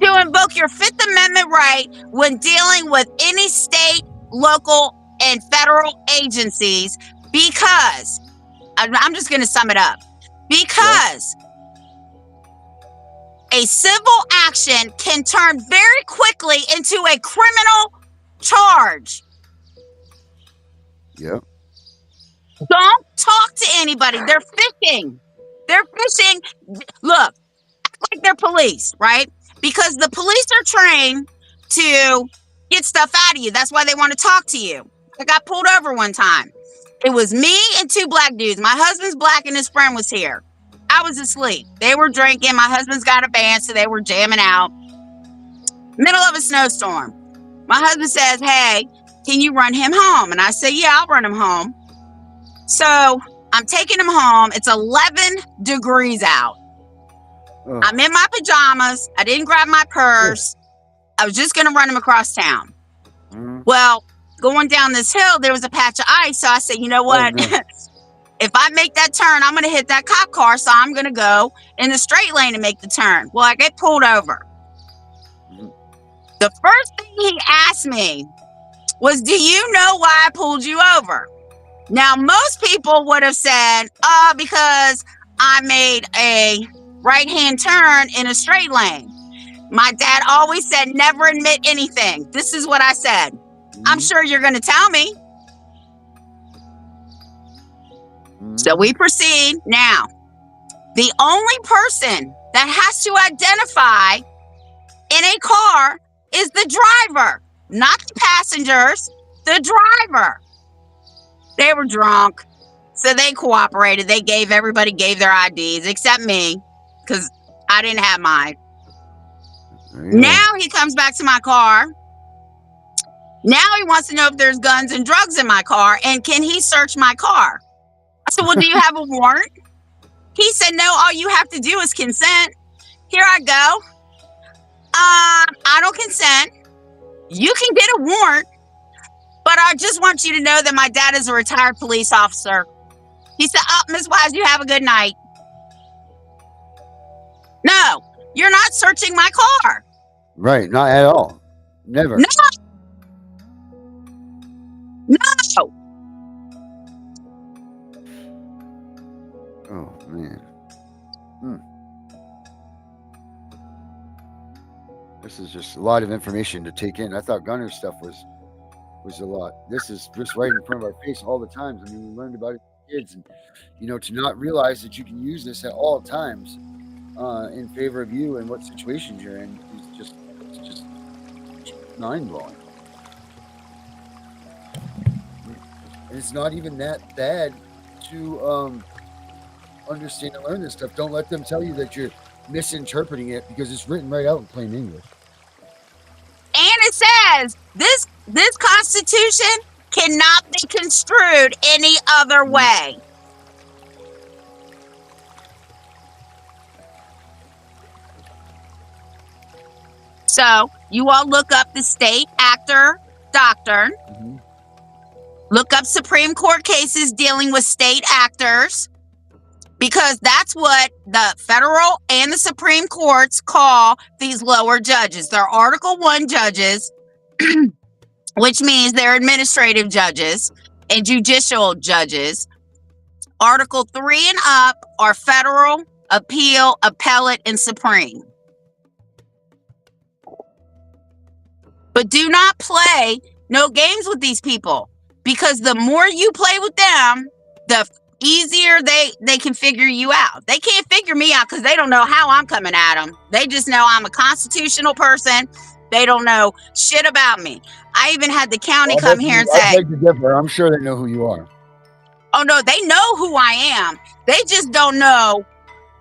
to invoke your 5th Amendment right when dealing with any state, local, and federal agencies because, I'm just going to sum it up, because a civil action can turn very quickly into a criminal charge. Yep. Don't talk to anybody. They're fishing. They're fishing. Look, act like they're police, right? Because the police are trained to get stuff out of you. That's why they want to talk to you. I got pulled over one time. It was me and 2 black dudes. My husband's black and his friend was here. I was asleep. They were drinking. My husband's got a band, so they were jamming out. Middle of a snowstorm. My husband says, hey, can you run him home? And I say, yeah, I'll run him home. So I'm taking him home. It's 11 degrees out. Oh. I'm in my pajamas. I didn't grab my purse. I was just going to run him across town. Well, going down this hill, there was a patch of ice. So I said, you know what? Oh, no. If I make that turn, I'm going to hit that cop car. So I'm going to go in the straight lane and make the turn. Well, I get pulled over. The first thing he asked me was, do you know why I pulled you over? Now, most people would have said, because I made a right-hand turn in a straight lane. My dad always said, never admit anything. This is what I said. I'm sure you're going to tell me. So we proceed. Now, the only person that has to identify in a car is the driver, not the passengers, the driver. They were drunk, so they cooperated. Everybody gave their IDs except me, because I didn't have mine. Now he comes back to my car. Now he wants to know if there's guns and drugs in my car, and can he search my car? I said, well, do you have a warrant? He said, no, all you have to do is consent. Here I go. I don't consent. You can get a warrant, but I just want you to know that my dad is a retired police officer. He said, Ms. Wise, you have a good night. No, you're not searching my car. Right, not at all. Never. No. Oh, man. This is just a lot of information to take in. I thought gunner stuff was a lot. This is just right in front of our face all the time. I mean, we learned about it as kids, and to not realize that you can use this at all times in favor of you and what situations you're in is just mind-blowing. And it's not even that bad to understand and learn this stuff. Don't let them tell you that you're misinterpreting it, because it's written right out in plain English. And it says this Constitution cannot be construed any other way. So you all look up the state actor doctrine. Look up Supreme Court cases dealing with state actors, because that's what the federal and the Supreme Courts call these lower judges. They're Article 1 judges, which means they're administrative judges and judicial judges. Article 3 and up are federal, appeal, appellate, and supreme. But do not play no games with these people, because the more you play with them, the easier they can figure you out. They can't figure me out because they don't know how I'm coming at them. They just know I'm a constitutional person. They don't know shit about me. I even had the county come here and say, I'm sure they know who you are. oh no, they know who I am. They just don't know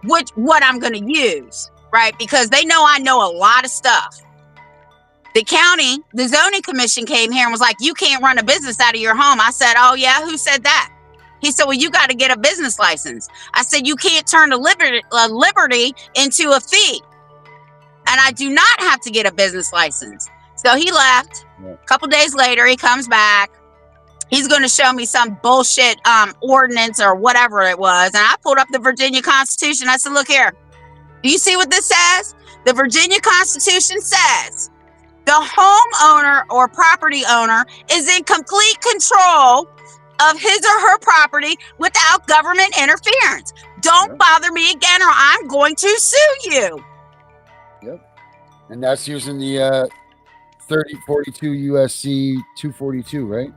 what I'm going to use, right? Because they know I know a lot of stuff. The zoning commission came here and was like, you can't run a business out of your home. I said, oh yeah, who said that? He said, well, you got to get a business license. I said, you can't turn a liberty into a fee. And I do not have to get a business license. So he left. Yeah. A couple days later, he comes back. He's going to show me some bullshit ordinance or whatever it was. And I pulled up the Virginia Constitution. I said, look here. Do you see what this says? The Virginia Constitution says the homeowner or property owner is in complete control of his or her property without government interference. Don't bother me again or I'm going to sue you. Yep. And that's using the 3042 USC 242, right?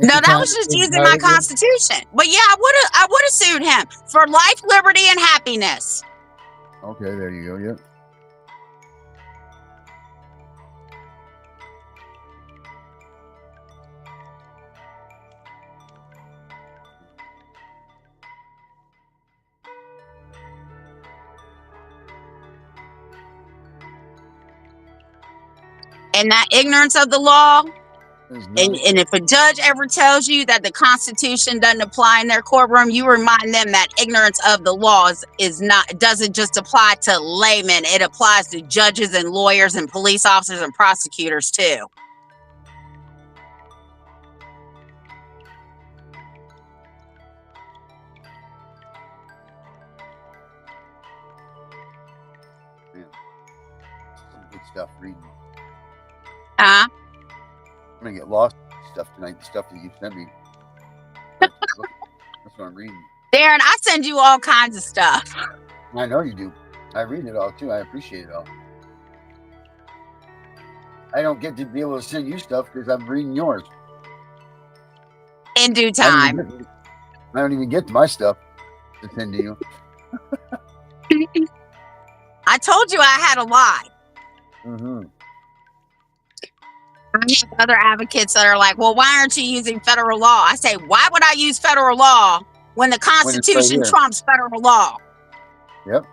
No, that was just using my Constitution. But yeah, I would have sued him for life, liberty, and happiness. Okay, there you go. Yep. And that ignorance of the law, and if a judge ever tells you that the Constitution doesn't apply in their courtroom, you remind them that ignorance of the laws doesn't just apply to laymen. It applies to judges and lawyers and police officers and prosecutors too. Some good stuff reading. Huh? I'm gonna get lost in stuff tonight. The stuff that you sent me. That's what I'm reading. Darren, I send you all kinds of stuff. I know you do. I read it all too. I appreciate it all. I don't get to be able to send you stuff because I'm reading yours. In due time. I don't even get to my stuff to send to you. I told you I had a lot. Mm-hmm. I have other advocates that are like, well, why aren't you using federal law? I say, why would I use federal law when the Constitution trumps federal law? Yep.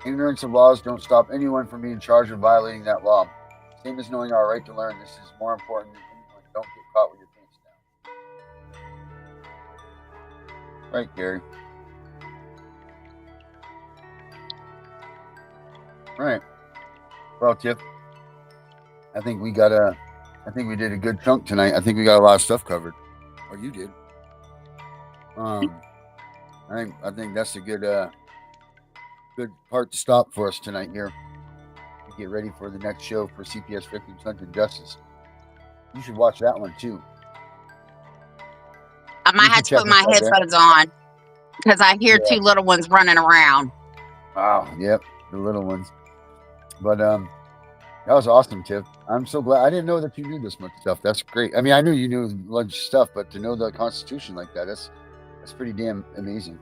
Ignorance of laws don't stop anyone from being charged with violating that law. Same as knowing our right to learn. This is more important than anyone. Don't get caught with your pants down. Right, Gary. Right. Well, Tiff, I think we did a good chunk tonight. I think we got a lot of stuff covered. Or you did. I think that's a good part to stop for us tonight here. To get ready for the next show for CPS Victims Hunting Justice. You should watch that one too. I might have to put my headphones on because I hear two little ones running around. Wow. Yep. The little ones. But that was awesome, Tiff. I'm so glad. I didn't know that you knew this much stuff. That's great. I mean, I knew you knew a bunch of stuff, but to know the Constitution like that, that's pretty damn amazing.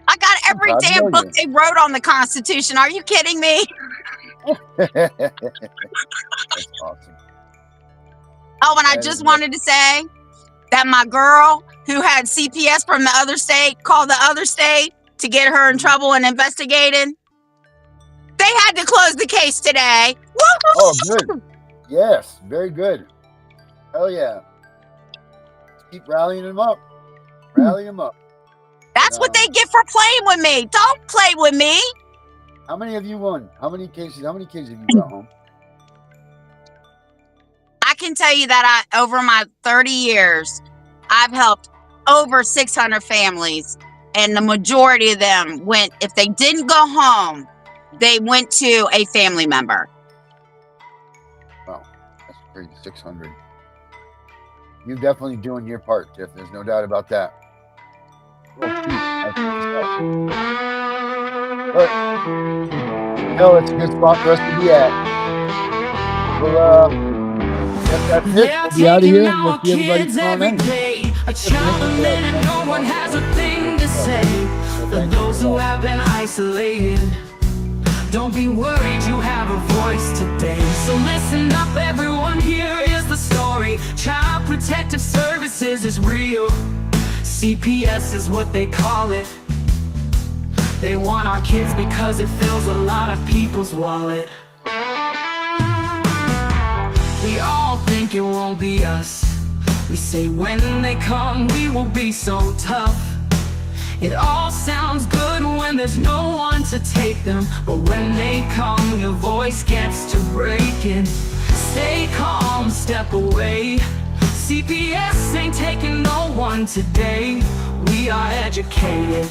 I got every damn book they wrote on the Constitution. Are you kidding me? That's awesome. Oh, and I just wanted to say that my girl who had CPS from the other state called the other state to get her in trouble and investigated. They had to close the case today. Woo-hoo! Oh, good. Yes, very good. Hell yeah. Keep rallying them up. Rally them up. That's what they get for playing with me. Don't play with me. How many have you won? How many kids have you brought home? I can tell you that over my 30 years, I've helped over 600 families. And the majority of them went, if they didn't go home, they went to a family member. Wow, that's crazy. 600. You're definitely doing your part, Tiff. There's no doubt about that. No, it's a good spot for us to be at. Well, that's it. We'll be out of here and we'll see everybody tomorrow night. A child and no one has a thing to say. For those who have been isolated, don't be worried, you have a voice today. So listen up, everyone, here is the story. Child Protective Services is real. CPS is what they call it. They want our kids because it fills a lot of people's wallet. We all think it won't be us. We say when they come, we will be so tough. It all sounds good when there's no one to take them, but when they come, your voice gets to breaking. Stay calm, step away. CPS ain't taking no one today. We are educated.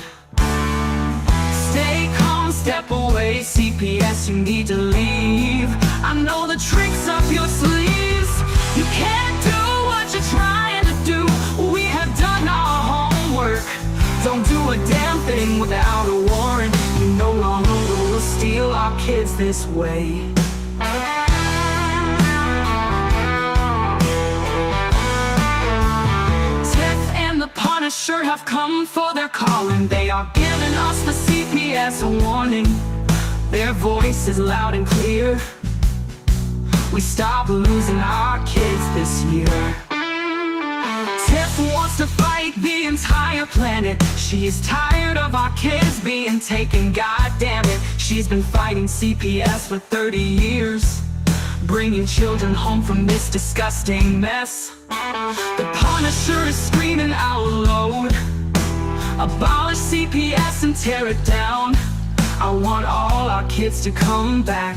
Stay calm, step away. CPS, you need to leave. I know the tricks up your sleeves. You can't do what you're trying to do. We have done our homework. Don't do a damn thing without a warrant. You no longer will steal our kids this way. Tiff and the Punisher have come for their calling. They are giving us the CPS a warning. Their voice is loud and clear. We stop losing our kids this year. Tiff wants to fight the entire planet. She's tired of our kids being taken, god damn it. She's been fighting CPS for 30 years, bringing children home from this disgusting mess. The Punisher is screaming out loud, abolish CPS and tear it down. I want all our kids to come back.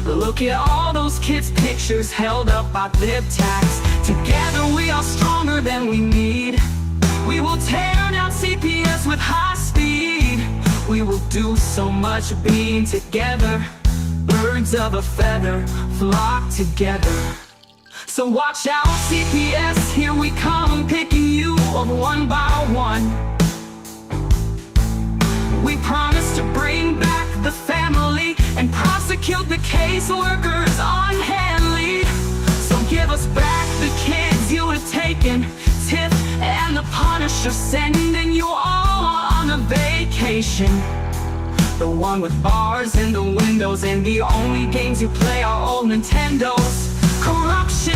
Look at all those kids' pictures held up by lip tags. Together we are stronger than we need. We will tear down CPS with high speed. We will do so much being together. Birds of a feather flock together. So watch out CPS, here we come, picking you up one by one. We promise to bring back the family and prosecute the caseworkers unhandly. So give us back the kids you have taken. Tiff and the Punisher sending you all on a vacation. The one with bars in the windows, and the only games you play are old Nintendos. Corruption